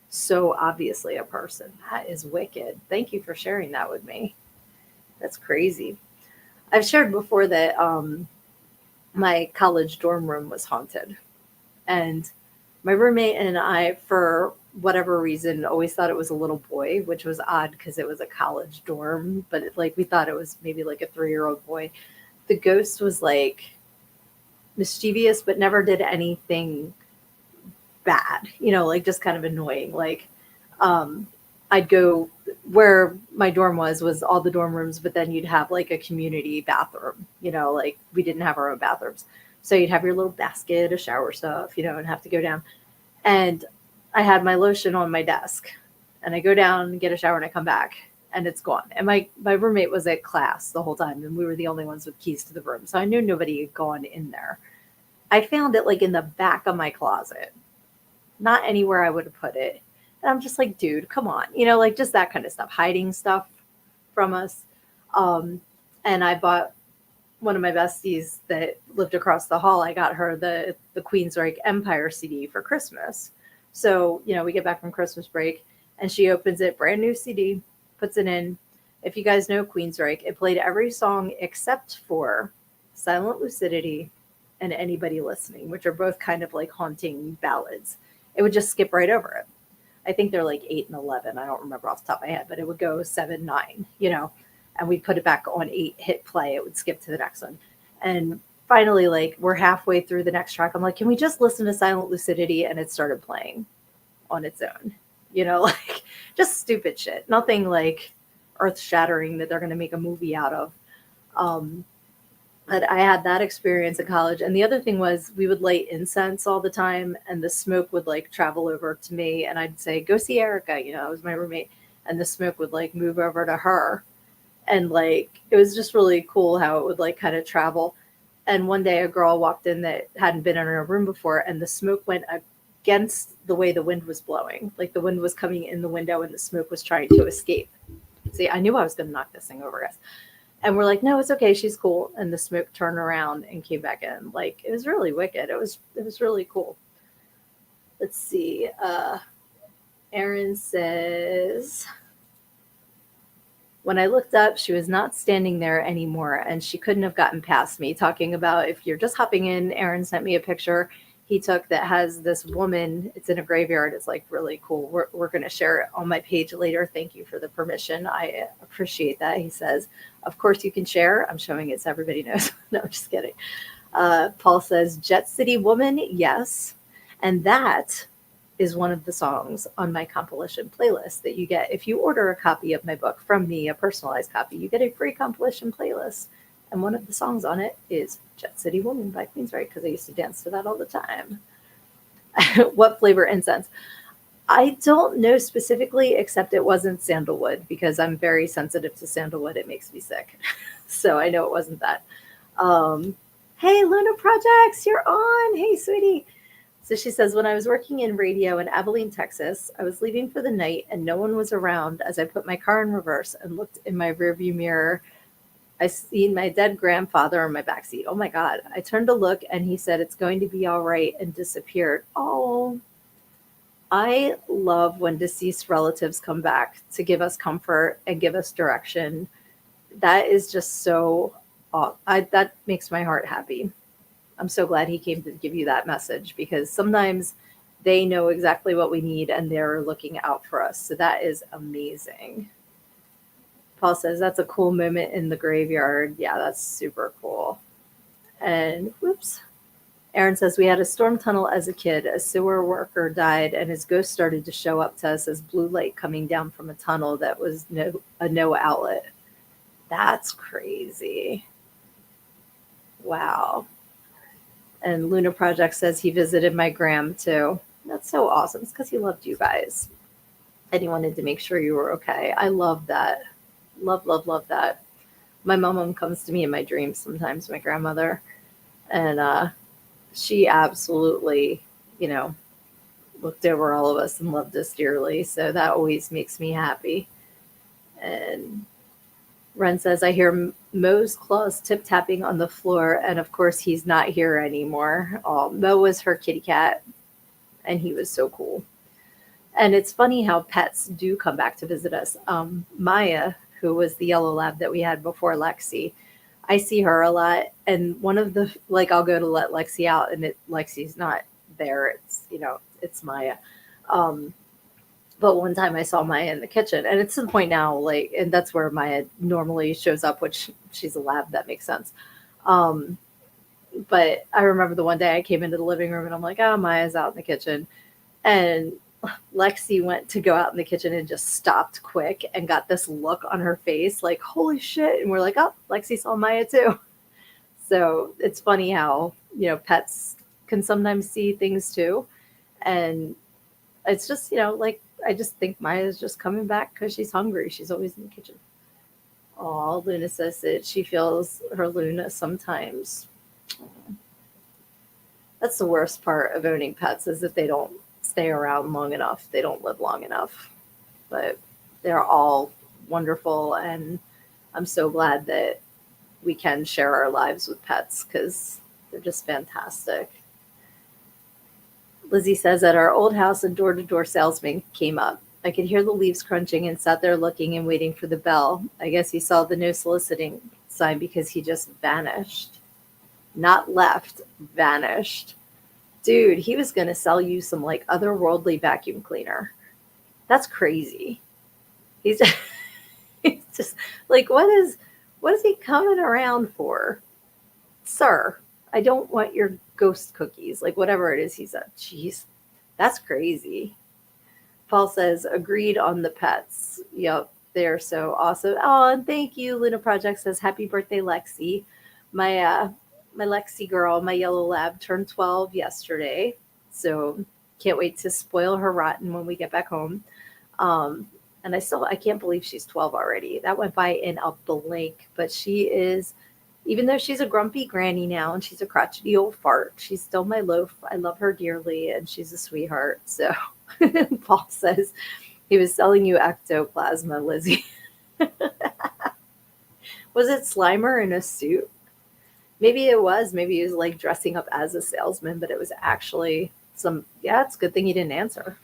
so obviously a person. That is wicked. Thank you for sharing that with me. That's crazy. I've shared before that my college dorm room was haunted. And my roommate and I, for whatever reason, always thought it was a little boy, which was odd because it was a college dorm. But we thought it was maybe like a 3-year-old boy. The ghost was like mischievous, but never did anything bad, like just kind of annoying. Like, I'd go where my dorm was all the dorm rooms, but then you'd have like a community bathroom, like we didn't have our own bathrooms. So you'd have your little basket of shower stuff, and have to go down. And I had my lotion on my desk, and I go down and get a shower and I come back and it's gone. And my roommate was at class the whole time, and we were the only ones with keys to the room. So I knew nobody had gone in there. I found it like in the back of my closet, not anywhere I would have put it. And I'm just like, dude, come on. Like just that kind of stuff, hiding stuff from us. And I bought one of my besties that lived across the hall. I got her the Queensryche Empire CD for Christmas. So, we get back from Christmas break and she opens it, brand new CD, puts it in. If you guys know Queensryche, it played every song except for Silent Lucidity, and Anybody Listening, which are both kind of like haunting ballads. It would just skip right over it. I think they're like 8 and 11. I don't remember off the top of my head, but it would go 7, 9, and we'd put it back on 8, hit play. It would skip to the next one. And finally, like, we're halfway through the next track. I'm like, can we just listen to Silent Lucidity? And it started playing on its own, like just stupid shit. Nothing like earth shattering that they're going to make a movie out of. But I had that experience in college. And the other thing was we would light incense all the time, and the smoke would like travel over to me, and I'd say, go see Erica, it was my roommate. And the smoke would like move over to her. And like, it was just really cool how it would like kind of travel. And one day a girl walked in that hadn't been in her room before, and the smoke went against the way the wind was blowing. Like the wind was coming in the window and the smoke was trying to escape. See, I knew I was going to knock this thing over, guys. And we're like, no, it's okay. She's cool. And the smoke turned around and came back in. Like, it was really wicked. It was really cool. Let's see. Aaron says, when I looked up, she was not standing there anymore, and she couldn't have gotten past me. Talking about, if you're just hopping in, Aaron sent me a picture he took that has this woman. It's in a graveyard. It's like really cool. We're going to share it on my page later. Thank you for the permission. I appreciate that. He says, of course you can share. I'm showing it so everybody knows. No, just kidding. Paul says, Jet City Woman. Yes. And that is one of the songs on my compilation playlist that you get. If you order a copy of my book from me, a personalized copy, you get a free compilation playlist. And one of the songs on it is Jet City Woman by Queensryche, because I used to dance to that all the time. What flavor incense? I don't know specifically, except it wasn't sandalwood, because I'm very sensitive to sandalwood. It makes me sick. So I know it wasn't that. Hey, Luna Projects, you're on. Hey, sweetie. So she says, when I was working in radio in Abilene, Texas, I was leaving for the night and no one was around as I put my car in reverse and looked in my rearview mirror. I seen my dead grandfather in my backseat. Oh my God. I turned to look and he said, it's going to be all right, and disappeared. Oh, I love when deceased relatives come back to give us comfort and give us direction. That is just so, that makes my heart happy. I'm so glad he came to give you that message, because sometimes they know exactly what we need and they're looking out for us. So that is amazing. Paul says, that's a cool moment in the graveyard. Yeah, that's super cool. And whoops. Aaron says, we had a storm tunnel as a kid. A sewer worker died and his ghost started to show up to us as blue light coming down from a tunnel that was no outlet. That's crazy. Wow. And Luna Project says he visited my gram too. That's so awesome. It's because he loved you guys. And he wanted to make sure you were okay. I love that. Love, love, love that. My mom comes to me in my dreams sometimes, my grandmother. And she absolutely, looked over all of us and loved us dearly. So that always makes me happy. And Ren says, I hear Mo's claws tip-tapping on the floor, and of course he's not here anymore. Oh, Mo was her kitty cat, and he was so cool. And it's funny how pets do come back to visit us. Maya, who was the yellow lab that we had before Lexi, I see her a lot, and one of the, like, I'll go to let Lexi out, and Lexi's not there. It's, it's Maya. But one time I saw Maya in the kitchen, and it's to the point now, like, and that's where Maya normally shows up, which she's a lab, that makes sense. But I remember the one day I came into the living room and I'm like, oh, Maya's out in the kitchen. And Lexi went to go out in the kitchen and just stopped quick and got this look on her face like, holy shit. And we're like, oh, Lexi saw Maya too. So it's funny how, pets can sometimes see things too. And it's just, like, I just think Maya's just coming back because she's hungry. She's always in the kitchen. Oh, Luna says that she feels her Luna sometimes. That's the worst part of owning pets, is that they don't stay around long enough. They don't live long enough. But they're all wonderful, and I'm so glad that we can share our lives with pets because they're just fantastic. Lizzie says, at our old house, a door-to-door salesman came up. I could hear the leaves crunching and sat there looking and waiting for the bell. I guess he saw the no soliciting sign because he just vanished. not left, vanished. Dude, he was going to sell you some like otherworldly vacuum cleaner. That's crazy. He's he's just like, what is he coming around for? Sir, I don't want your ghost cookies. Like whatever it is he said. Jeez. That's crazy. Paul says, agreed on the pets. Yep, they're so awesome. Oh, and thank you. Luna Project says, happy birthday, Lexi. My Lexi girl, my yellow lab, turned 12 yesterday. So can't wait to spoil her rotten when we get back home. Um, and I can't believe she's 12 already. That went by in a blink. But she is, even though she's a grumpy granny now and she's a crotchety old fart, she's still my loaf. I love her dearly and she's a sweetheart. So Paul says he was selling you ectoplasma, Lizzie. Was it Slimer in a suit? Maybe it was. Maybe he was like dressing up as a salesman, but it was actually some. Yeah, it's a good thing he didn't answer.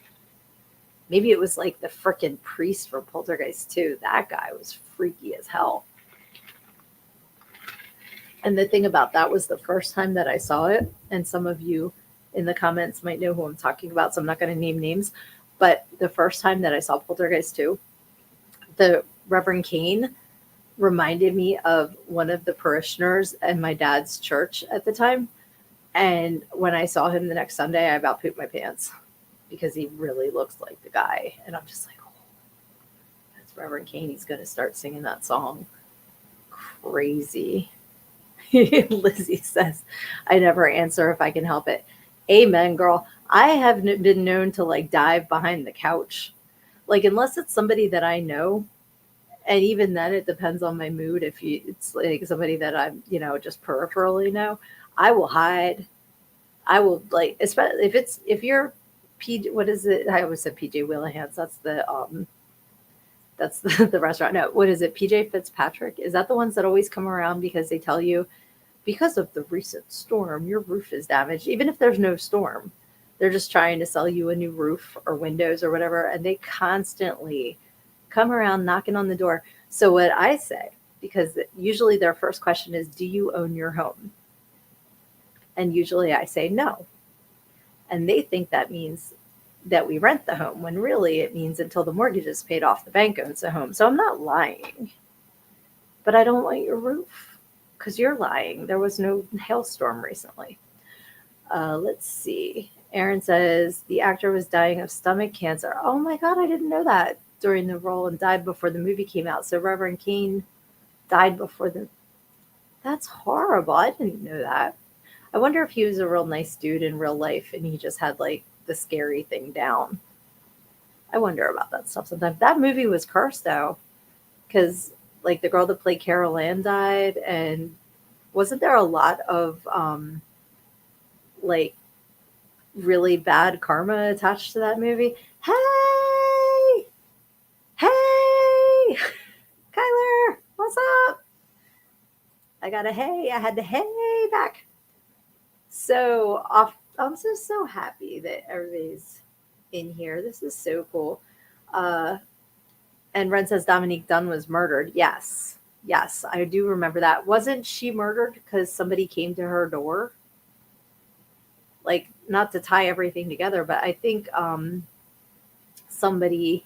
Maybe it was like the frickin' priest from Poltergeist 2. That guy was freaky as hell. And the thing about that was the first time that I saw it, and some of you in the comments might know who I'm talking about, so I'm not going to name names. But the first time that I saw Poltergeist 2, the Reverend Kane reminded me of one of the parishioners in my dad's church at the time. And when I saw him the next Sunday, I about pooped my pants because he really looks like the guy. And I'm just like, oh, that's Reverend Kane. He's going to start singing that song. Crazy. Lizzie says, I never answer if I can help it. Amen, girl. I have been known to like dive behind the couch. Like, unless it's somebody that I know, and even then it depends on my mood. If it's like somebody that I'm, just peripherally know, I will hide. I will like, especially if you're what is it? I always said PJ Wheelhands. That's the restaurant. No, what is it? PJ Fitzpatrick. Is that the ones that always come around because they tell you, because of the recent storm, your roof is damaged, even if there's no storm. They're just trying to sell you a new roof or windows or whatever, and they constantly come around knocking on the door. So what I say, because usually their first question is, do you own your home? And usually I say no. And they think that means that we rent the home, when really it means until the mortgage is paid off, the bank owns the home. So I'm not lying. But I don't want your roof because you're lying. There was no hailstorm recently. Let's see. Aaron says the actor was dying of stomach cancer. Oh my God, I didn't know that during the role and died before the movie came out. So Reverend Kane died before the. That's horrible. I didn't know that. I wonder if he was a real nice dude in real life and he just had like the scary thing down. I wonder about that stuff sometimes. That movie was cursed though, because like the girl that played Carol Ann died, and wasn't there a lot of like really bad karma attached to that movie? Hey, hey, Kyler, what's up? I got a hey. I had the hey back. So off. I'm just so happy that everybody's in here. This is so cool. Uh, and Ren says Dominique Dunn was murdered. Yes. Yes, I do remember that. Wasn't she murdered because somebody came to her door? Like, not to tie everything together, but I think somebody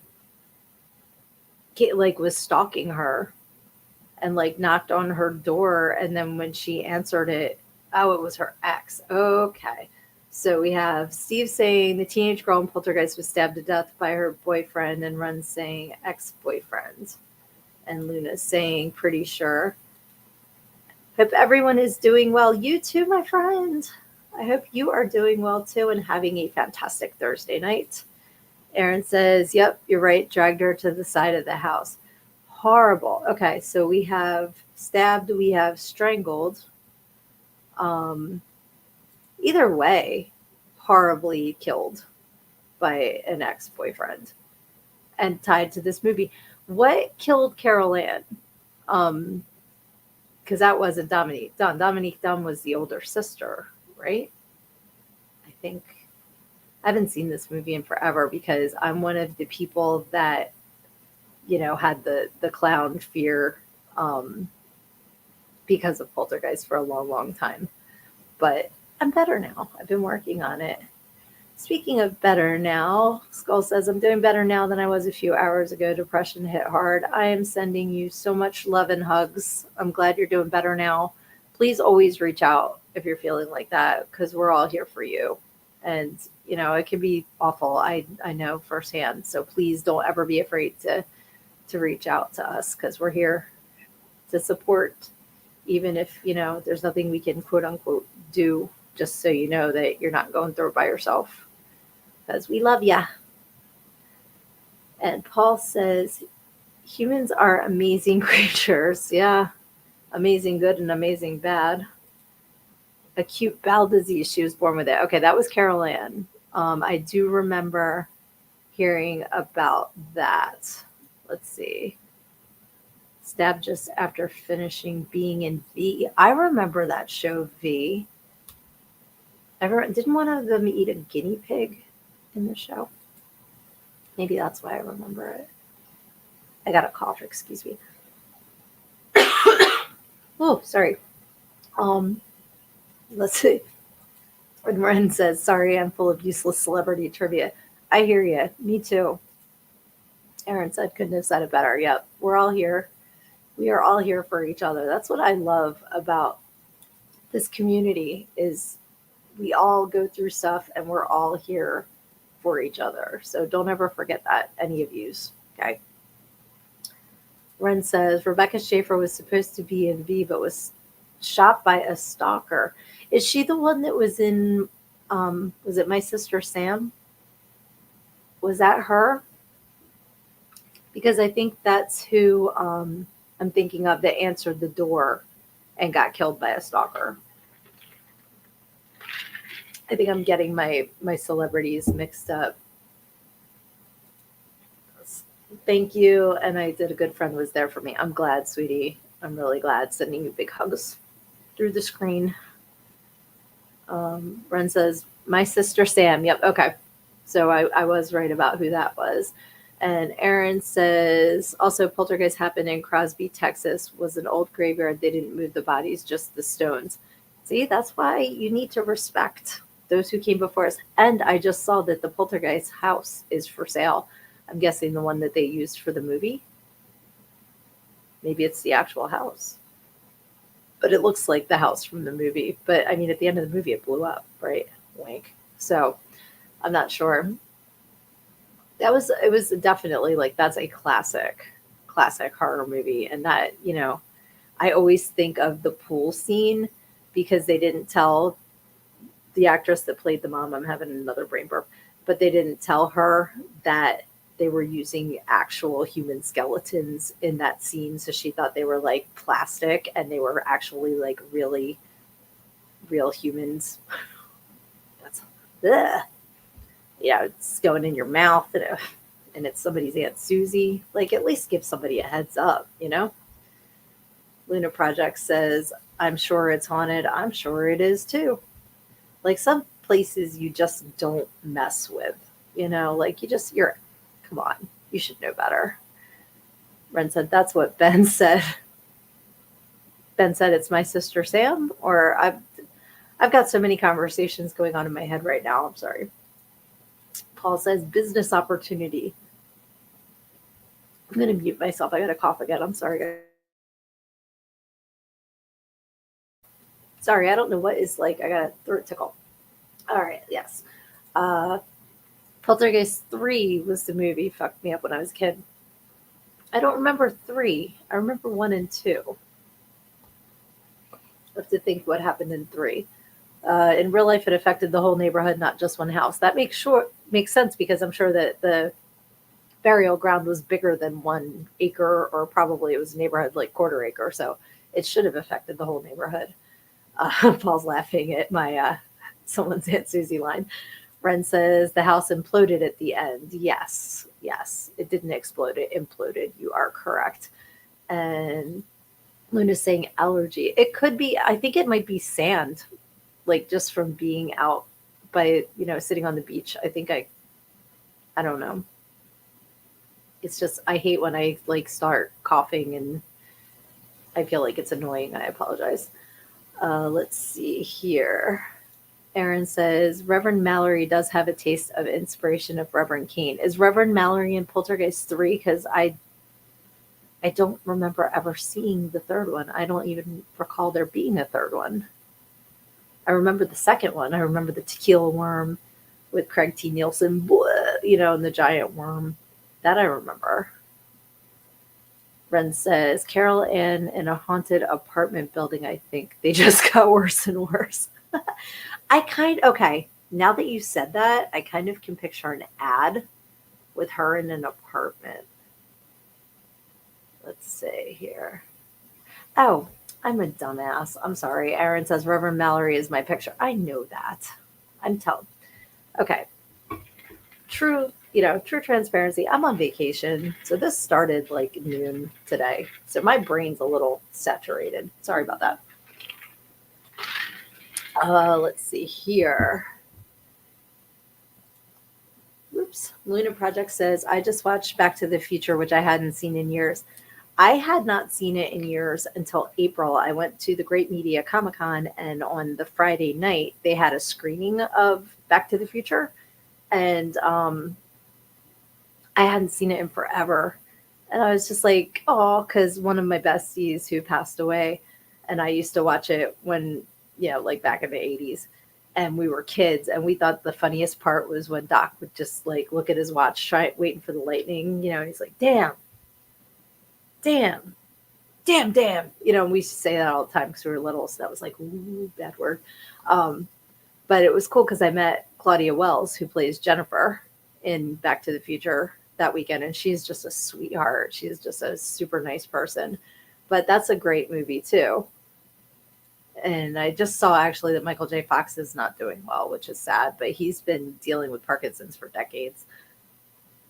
like was stalking her and like knocked on her door, and then when she answered it, oh, it was her ex. Okay. So we have Steve saying the teenage girl in Poltergeist was stabbed to death by her boyfriend, and Ren saying ex-boyfriend. And Luna's saying pretty sure. Hope everyone is doing well. You too, my friend. I hope you are doing well too and having a fantastic Thursday night. Aaron says, yep, you're right. Dragged her to the side of the house. Horrible. Okay, so we have stabbed, we have strangled. Either way, horribly killed by an ex-boyfriend and tied to this movie. What killed Carol Ann? Because that wasn't Dominique Dunn. Dominique Dunn was the older sister, right? I think. I haven't seen this movie in forever because I'm one of the people that, had the clown fear because of Poltergeist for a long, long time. but I'm better now. I've been working on it. Speaking of better now, Skull says, I'm doing better now than I was a few hours ago. Depression hit hard. I am sending you so much love and hugs. I'm glad you're doing better now. Please always reach out if you're feeling like that, because we're all here for you. And, it can be awful. I know firsthand. So please don't ever be afraid to reach out to us, because we're here to support, even if, there's nothing we can quote unquote do, just so you know that you're not going through it by yourself, because we love ya. And Paul says, humans are amazing creatures. Yeah, amazing good and amazing bad. Acute bowel disease, she was born with it. Okay, that was Carol Ann. I do remember hearing about that. Let's see. Stabbed just after finishing being in V. I remember that show, V. Didn't one of them eat a guinea pig in the show? Maybe that's why I remember it. I got a cough, excuse me. Oh, sorry. Let's see. When Ren says, sorry, I'm full of useless celebrity trivia. I hear you. Me too. Aaron said, couldn't have said it better. Yep. We're all here. We are all here for each other. That's what I love about this community, is we all go through stuff and we're all here for each other. So don't ever forget that, any of yous. Okay. Ren says, Rebecca Schaefer was supposed to be in V, but was shot by a stalker. Is she the one that was in, was it My Sister Sam? Was that her? Because I think that's who I'm thinking of, that answered the door and got killed by a stalker. I think I'm getting my celebrities mixed up. Thank you. And I did. A good friend was there for me. I'm glad, sweetie. I'm really glad. Sending you big hugs through the screen. Ren says, My Sister Sam. Yep. Okay. So I was right about who that was. And Aaron says, also poltergeist happened in Crosby, Texas. Was an old graveyard. They didn't move the bodies, just the stones. See, that's why you need to respect those who came before us. And I just saw that the poltergeist house is for sale. I'm guessing the one that they used for the movie. Maybe it's the actual house. But it looks like the house from the movie. But I mean, at the end of the movie, it blew up, right? Wink. So I'm not sure. It was definitely like, that's a classic horror movie. And that, I always think of the pool scene, because they didn't tell the actress that played the mom, I'm having another brain burp, but they didn't tell her that they were using actual human skeletons in that scene. So she thought they were like plastic, and they were actually like really real humans. That's, ugh. Yeah, it's going in your mouth, and it's somebody's Aunt Susie. Like, at least give somebody a heads up, Luna Project says, I'm sure it's haunted. I'm sure it is too. Like, some places you just don't mess with, like come on, you should know better. Ren said, that's what Ben said. Ben said, it's My Sister Sam, or I've got so many conversations going on in my head right now. I'm sorry. Paul says, business opportunity. I'm going to mute myself. I got to cough again. I'm sorry, guys. Sorry, I don't know what is like. I got a throat tickle. All right, yes. Poltergeist 3 was the movie. Fucked me up when I was a kid. I don't remember 3. I remember 1 and 2. I have to think what happened in 3. In real life, it affected the whole neighborhood, not just one house. That makes sense, because I'm sure that the burial ground was bigger than 1 acre, or probably it was a neighborhood like quarter acre. So it should have affected the whole neighborhood. Paul's laughing at my someone's Aunt Susie line. Ren says the house imploded at the end. Yes, it didn't explode. It imploded. You are correct. And Luna's saying allergy. It could be. I think it might be sand, like just from being out by, sitting on the beach. I think I don't know. It's just, I hate when I like start coughing and I feel like it's annoying. I apologize. Let's see here. Aaron says Reverend Mallory does have a taste of inspiration of Reverend Kane. Is Reverend Mallory in Poltergeist 3? Because I don't remember ever seeing the third one. I don't even recall there being a third one. I remember the second one. I remember the tequila worm with Craig T. Nielsen, and the giant worm. That I remember. Ren says Carol Ann in a haunted apartment building, I think. They just got worse and worse. Okay, now that you said that, I kind of can picture an ad with her in an apartment. Let's see here. Oh, I'm a dumbass. I'm sorry. Aaron says Reverend Mallory is my picture. I know that. I'm telling. Okay. True transparency. I'm on vacation. So this started like noon today. So my brain's a little saturated. Sorry about that. Let's see here. Oops. Luna Project says, I just watched Back to the Future, which I hadn't seen in years. I had not seen it in years until April. I went to the Great Media Comic Con, and on the Friday night, they had a screening of Back to the Future. And I hadn't seen it in forever. And I was just like, oh, because one of my besties who passed away, and I used to watch it when, like back in the 80s. And we were kids, and we thought the funniest part was when Doc would just like look at his watch, waiting for the lightning, and he's like, damn, damn, damn, damn. And we used to say that all the time because we were little. So that was like, ooh, bad word. But it was cool because I met Claudia Wells, who plays Jennifer in Back to the Future that weekend. And she's just a sweetheart. She's just a super nice person. But that's a great movie too. And I just saw actually that Michael J. Fox is not doing well, which is sad, but he's been dealing with Parkinson's for decades.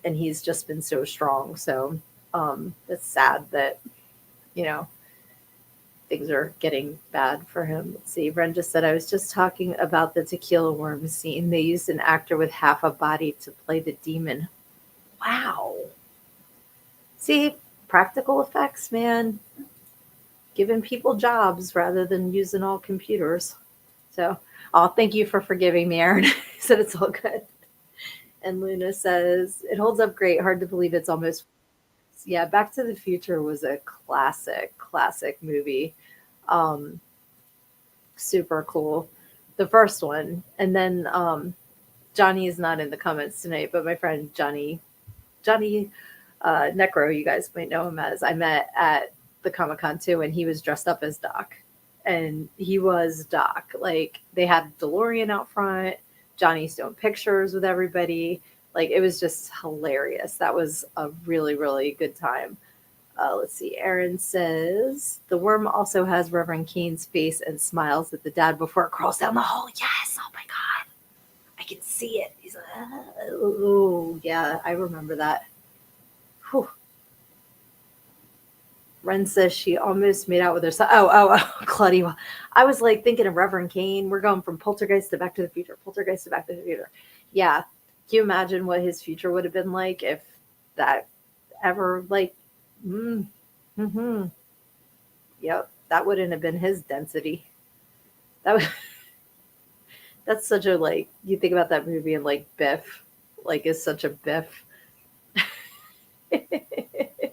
And he's just been so strong. So it's sad that, things are getting bad for him. Let's see. Ren just said, I was just talking about the tequila worm scene. They used an actor with half a body to play the demon. Wow. See, practical effects, man. Giving people jobs rather than using all computers. So, thank you for forgiving me, Aaron. He said it's all good. And Luna says, it holds up great. Hard to believe it's almost. Yeah, Back to the Future was a classic movie. Super cool. The first one. And then Johnny is not in the comments tonight, but my friend Johnny Necro, you guys might know him as, I met at the Comic-Con too, and he was dressed up as Doc. And he was Doc. Like, they had a DeLorean out front. Johnny's doing pictures with everybody. Like, it was just hilarious. That was a really, really good time. Let's see. Aaron says, the worm also has Reverend Kane's face and smiles at the dad before it crawls down the hole. Yes. Oh, my God. I can see it. He's like, oh, yeah. I remember that. Whew. Ren says she almost made out with her son. Oh, Claudia. I was like thinking of Reverend Kane. We're going from Poltergeist to Back to the Future. Poltergeist to Back to the Future. Yeah. Can you imagine what his future would have been like if that ever, like, yep, that wouldn't have been his density. That's such a, like, you think about that movie and like Biff, like, is such a Biff. That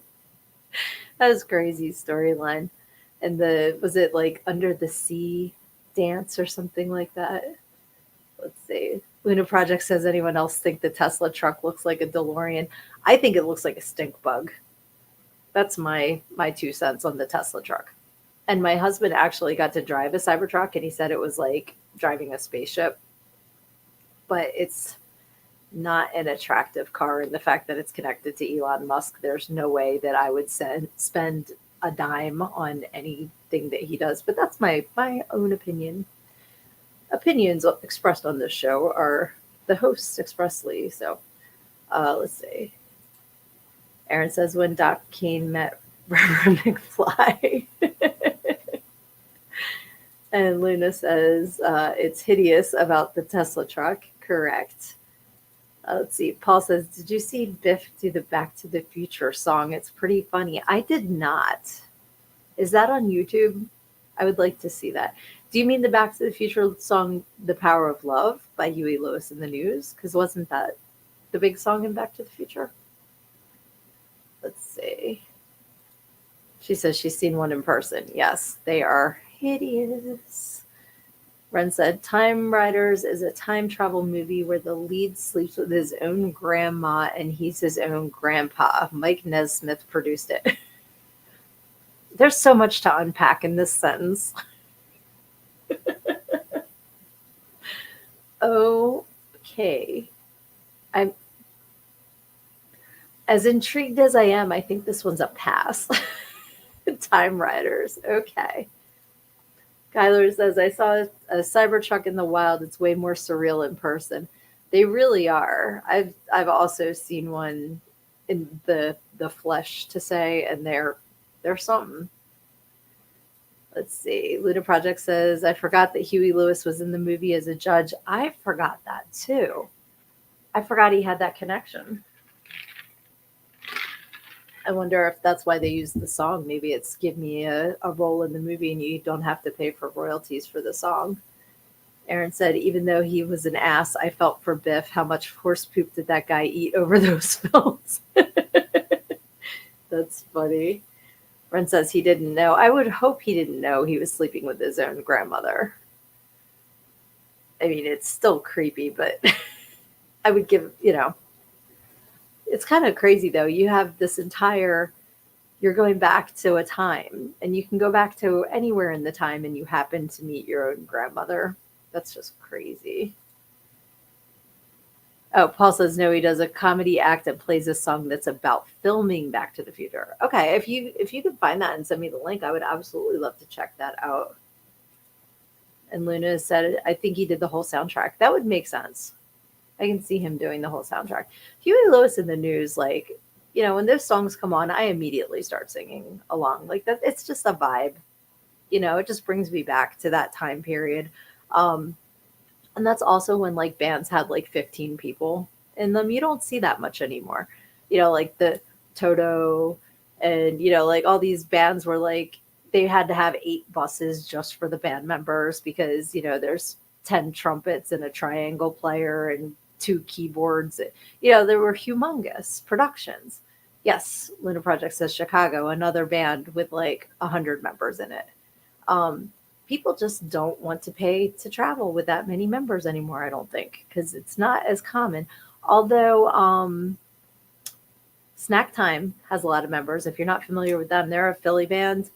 was crazy storyline. And was it like Under the Sea dance or something like that? Let's see. Luna Project says, anyone else think the Tesla truck looks like a DeLorean? I think it looks like a stink bug. That's my 2 cents on the Tesla truck. And my husband actually got to drive a Cybertruck, and he said it was like driving a spaceship. But it's not an attractive car, and the fact that it's connected to Elon Musk, there's no way that I would spend a dime on anything that he does. But that's my own opinion. Opinions expressed on this show are the hosts expressly. So let's see. Aaron says, when Doc Kane met Reverend McFly. And Luna says, it's hideous about the Tesla truck. Correct. Let's see. Paul says, did you see Biff do the Back to the Future song? It's pretty funny. I did not. Is that on YouTube? I would like to see that. Do you mean the Back to the Future song "The Power of Love" by Huey Lewis and the News? Because wasn't that the big song in Back to the Future? Let's see. She says she's seen one in person. Yes, they are hideous. Ren said, Time Riders is a time travel movie where the lead sleeps with his own grandma and he's his own grandpa. Mike Nesmith produced it. There's so much to unpack in this sentence. Okay. I'm as intrigued as I am, I think this one's a pass. Time Riders. Okay. Kyler says, I saw a Cybertruck in the wild. It's way more surreal in person. They really are. I've also seen one in the flesh to say, and they're something. Let's see. Luna Project says, I forgot that Huey Lewis was in the movie as a judge. I forgot that too. I forgot he had that connection. I wonder if that's why they use the song. Maybe it's give me a role in the movie and you don't have to pay for royalties for the song. Aaron said, even though he was an ass, I felt for Biff. How much horse poop did that guy eat over those films? That's funny. Ren says he didn't know. I would hope he didn't know he was sleeping with his own grandmother. I mean, it's still creepy, but I would give, it's kind of crazy though. You have this entire, you're going back to a time and you can go back to anywhere in the time and you happen to meet your own grandmother. That's just crazy. Oh, Paul says no, he does a comedy act and plays a song that's about filming Back to the Future. Okay, if you could find that and send me the link, I would absolutely love to check that out. And Luna said, I think he did the whole soundtrack. That would make sense. I can see him doing the whole soundtrack. Huey Lewis in the News, like, when those songs come on, I immediately start singing along. Like that, it's just a vibe. It just brings me back to that time period. And that's also when like bands had like 15 people in them. You don't see that much anymore. Like the Toto and, like all these bands were like, they had to have 8 buses just for the band members because, there's 10 trumpets and a triangle player and 2 keyboards. There were humongous productions. Yes, Luna Project says Chicago, another band with like 100 members in it. People just don't want to pay to travel with that many members anymore, I don't think, because it's not as common. Although Snack Time has a lot of members. If you're not familiar with them, they're a Philly band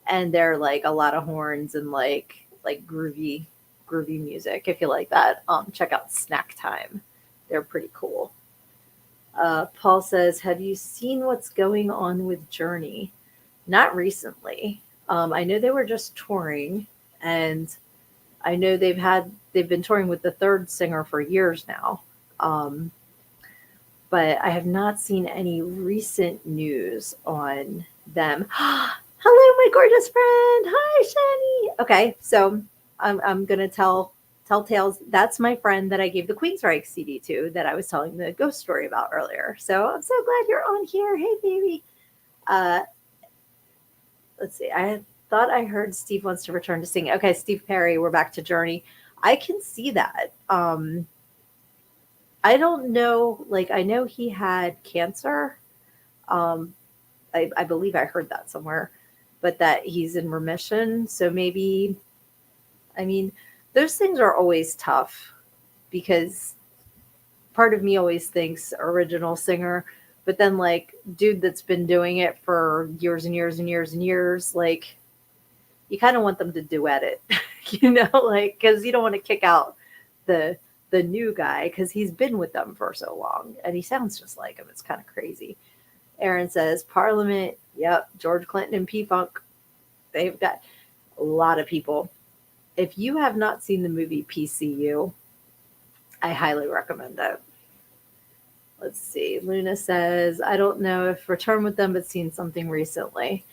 and they're like a lot of horns and like groovy music. If you like that, check out Snack Time. They're pretty cool. Paul says, have you seen what's going on with Journey? Not recently. I know they were just touring, and I know they've been touring with the third singer for years now. But I have not seen any recent news on them. Hello, my gorgeous friend. Hi, Shani. Okay, so I'm gonna tell tales. That's my friend that I gave the Queensryche CD to that I was telling the ghost story about earlier. So I'm so glad you're on here. Hey, baby. Let's see. I thought I heard Steve wants to return to singing. Okay, Steve Perry, we're back to Journey. I can see that. I don't know. Like, I know he had cancer. I believe I heard that somewhere, but that he's in remission. So maybe, I mean, those things are always tough because part of me always thinks original singer, but then like dude that's been doing it for years and years and years and years, like you kind of want them to duet it, like because you don't want to kick out the new guy because he's been with them for so long and he sounds just like him. It's kind of crazy. Aaron says Parliament. Yep, George Clinton and P-Funk. They've got a lot of people. If you have not seen the movie PCU, I highly recommend it. Let's see. Luna says, I don't know if Return with them, but seen something recently.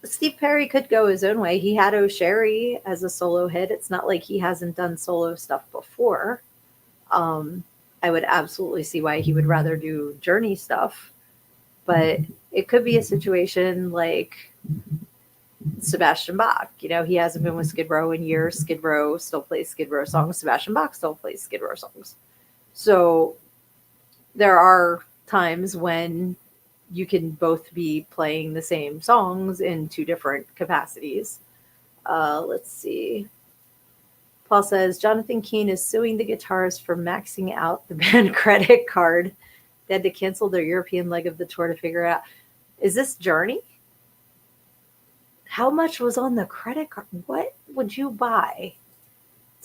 Steve Perry could go his own way. He had O'Sherry as a solo hit. It's not like he hasn't done solo stuff before. I would absolutely see why he would rather do Journey stuff. But it could be a situation like Sebastian Bach. He hasn't been with Skid Row in years. Skid Row still plays Skid Row songs. Sebastian Bach still plays Skid Row songs. So there are times when you can both be playing the same songs in two different capacities. Let's see. Paul says Jonathan Keane is suing the guitarist for maxing out the band credit card. They had to cancel their European leg of the tour to figure out. Is this Journey? How much was on the credit card? What would you buy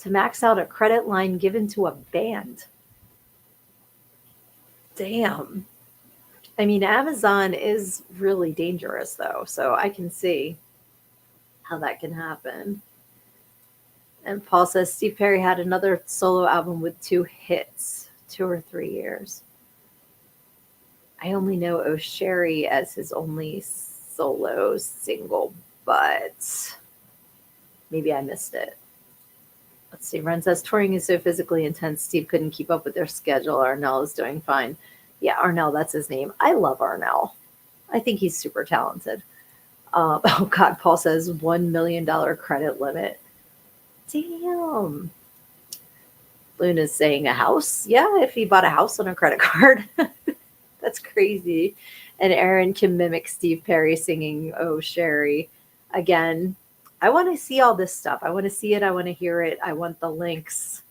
to max out a credit line given to a band? Damn. I mean, Amazon is really dangerous, though, so I can see how that can happen. And Paul says Steve Perry had another solo album with 2 hits, 2 or 3 years. I only know Oh Sherry as his only solo single, but maybe I missed it. Let's see. Ren says touring is so physically intense, Steve couldn't keep up with their schedule. Arnell is doing fine. Yeah, Arnell, that's his name. I love Arnell. I think he's super talented. Oh, God, Paul says $1 million credit limit. Damn. Luna's saying a house. Yeah, if he bought a house on a credit card. That's crazy. And Aaron can mimic Steve Perry singing Oh Sherry. Again, I want to see all this stuff. I want to see it. I want to hear it. I want the links.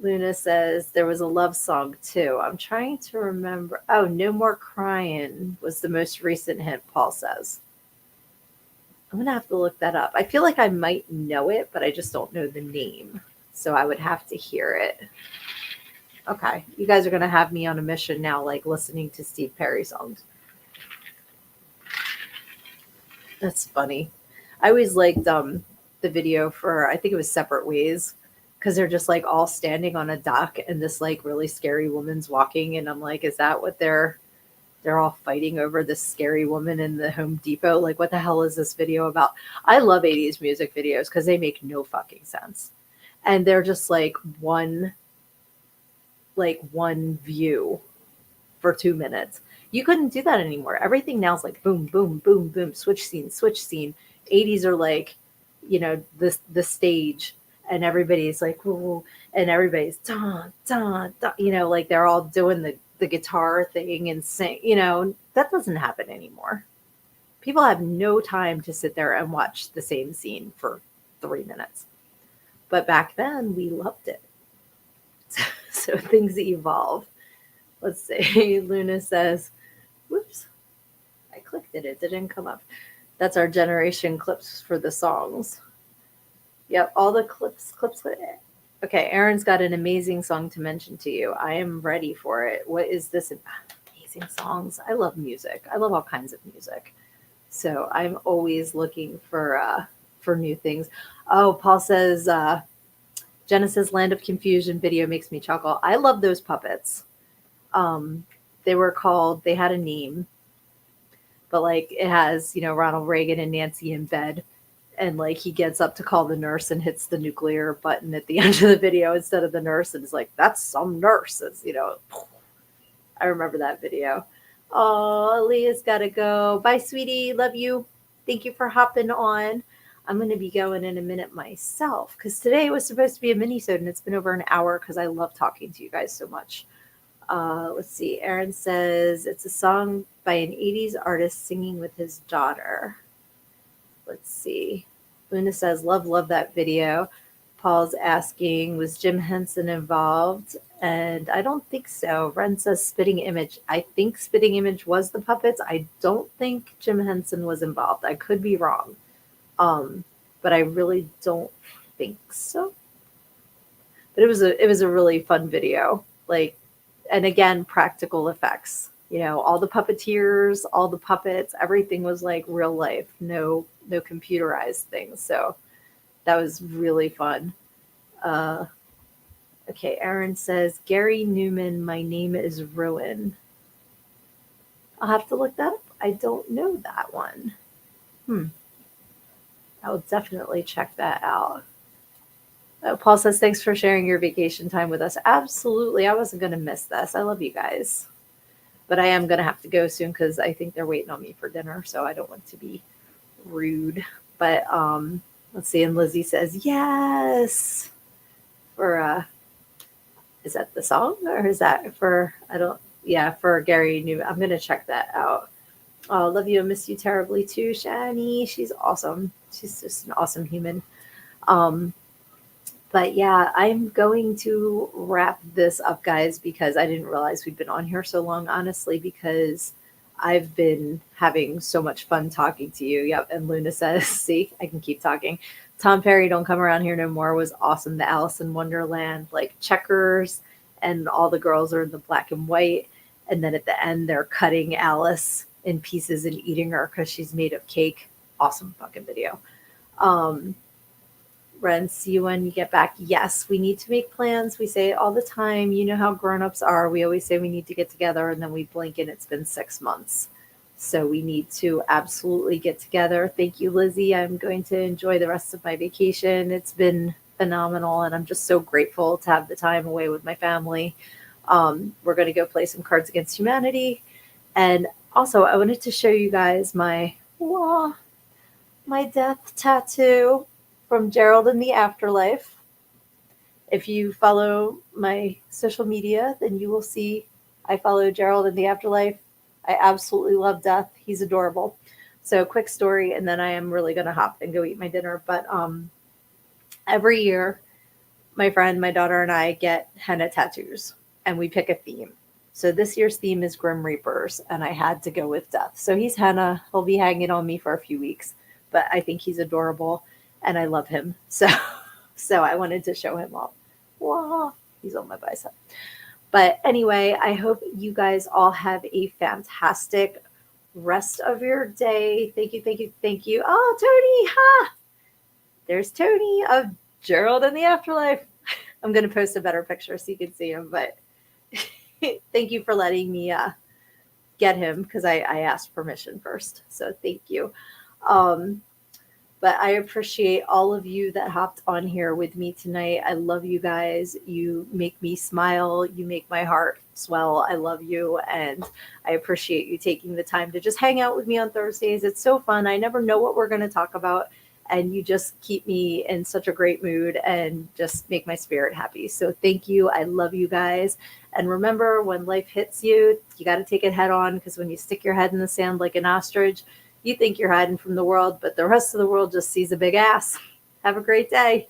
Luna says there was a love song too. I'm trying to remember. Oh, No More Crying was the most recent hit, Paul says. I'm going to have to look that up. I feel like I might know it, but I just don't know the name. So I would have to hear it. Okay. You guys are going to have me on a mission now, like listening to Steve Perry songs. That's funny. I always liked the video for, I think it was Separate Ways, because they're just like all standing on a dock and this like really scary woman's walking. And I'm like, is that what they're all fighting over, this scary woman in the Home Depot? Like, what the hell is this video about? I love 80s music videos because they make no fucking sense. And they're just like one view for 2 minutes. You couldn't do that anymore. Everything now is like boom, boom, boom, boom, switch scene, switch scene. 80s are like, the stage, and everybody's like, whoa, and everybody's da, da, da, like they're all doing the guitar thing and sing. That doesn't happen anymore. People have no time to sit there and watch the same scene for 3 minutes. But back then, we loved it. So things evolve. Let's see. Luna says, whoops, I clicked it. It didn't come up. That's our generation clips for the songs. Yep, all the clips. Okay, Aaron's got an amazing song to mention to you. I am ready for it. What is this? Amazing songs. I love music. I love all kinds of music. So I'm always looking for new things. Oh, Paul says Genesis Land of Confusion video makes me chuckle. I love those puppets. They had a name, but like it has, Ronald Reagan and Nancy in bed. And like he gets up to call the nurse and hits the nuclear button at the end of the video instead of the nurse. And it's like, that's some nurses, I remember that video. Oh, Leah's got to go. Bye, sweetie. Love you. Thank you for hopping on. I'm going to be going in a minute myself because today was supposed to be a mini-sode and it's been over an hour because I love talking to you guys so much. Let's see. Aaron says it's a song by an 80s artist singing with his daughter. Let's see. Luna says, love that video. Paul's asking, was Jim Henson involved? And I don't think so. Ren says Spitting Image. I think Spitting Image was the puppets. I don't think Jim Henson was involved. I could be wrong. But I really don't think so. But it was a really fun video. And again, practical effects. All the puppeteers, all the puppets, everything was like real life. No computerized things. So that was really fun. Okay, Aaron says, Gary Newman, My Name is Ruin. I'll have to look that up. I don't know that one. I will definitely check that out. Paul says, thanks for sharing your vacation time with us. Absolutely. I wasn't going to miss this. I love you guys. But I am going to have to go soon because I think they're waiting on me for dinner. So I don't want to be rude. But let's see. And Lizzie says yes for is that the song or is that for I don't yeah for Gary New. I'm gonna check that out. Oh, love you and miss you terribly too, Shani. She's awesome. She's just an awesome human. Um, but yeah, I'm going to wrap this up, guys, because I didn't realize we'd been on here so long, honestly, because I've been having so much fun talking to you. Yep. And Luna says, see, I can keep talking. Tom Perry, Don't Come Around Here No More was awesome. The Alice in Wonderland, like checkers, and all the girls are in the black and white. And then at the end, they're cutting Alice in pieces and eating her because she's made of cake. Awesome fucking video. Um, Ren, see you when you get back. Yes, we need to make plans. We say it all the time. You know how grown-ups are. We always say we need to get together, and then we blink and it's been 6 months. So we need to absolutely get together. Thank you, Lizzie. I'm going to enjoy the rest of my vacation. It's been phenomenal, and I'm just so grateful to have the time away with my family. We're going to go play some Cards Against Humanity. And also, I wanted to show you guys my death tattoo from Gerald in the Afterlife. If you follow my social media, then you will see I follow Gerald in the Afterlife. I absolutely love death. He's adorable. So quick story, and then I am really going to hop and go eat my dinner. But every year, my friend, my daughter, and I get henna tattoos, and we pick a theme. So this year's theme is Grim Reapers, and I had to go with death. So he's henna. He'll be hanging on me for a few weeks, but I think he's adorable, and I love him. So I wanted to show him off. Wow, he's on my bicep. But anyway, I hope you guys all have a fantastic rest of your day. Thank you, thank you, thank you. Oh, Tony, ha! There's Tony of Gerald in the Afterlife. I'm going to post a better picture so you can see him, but thank you for letting me get him because I asked permission first. So thank you. But I appreciate all of you that hopped on here with me tonight. I love you guys. You make me smile. You make my heart swell. I love you. And I appreciate you taking the time to just hang out with me on Thursdays. It's so fun. I never know what we're going to talk about. And you just keep me in such a great mood and just make my spirit happy. So thank you. I love you guys. And remember, when life hits you, you got to take it head on, because when you stick your head in the sand like an ostrich, you think you're hiding from the world, but the rest of the world just sees a big ass. Have a great day.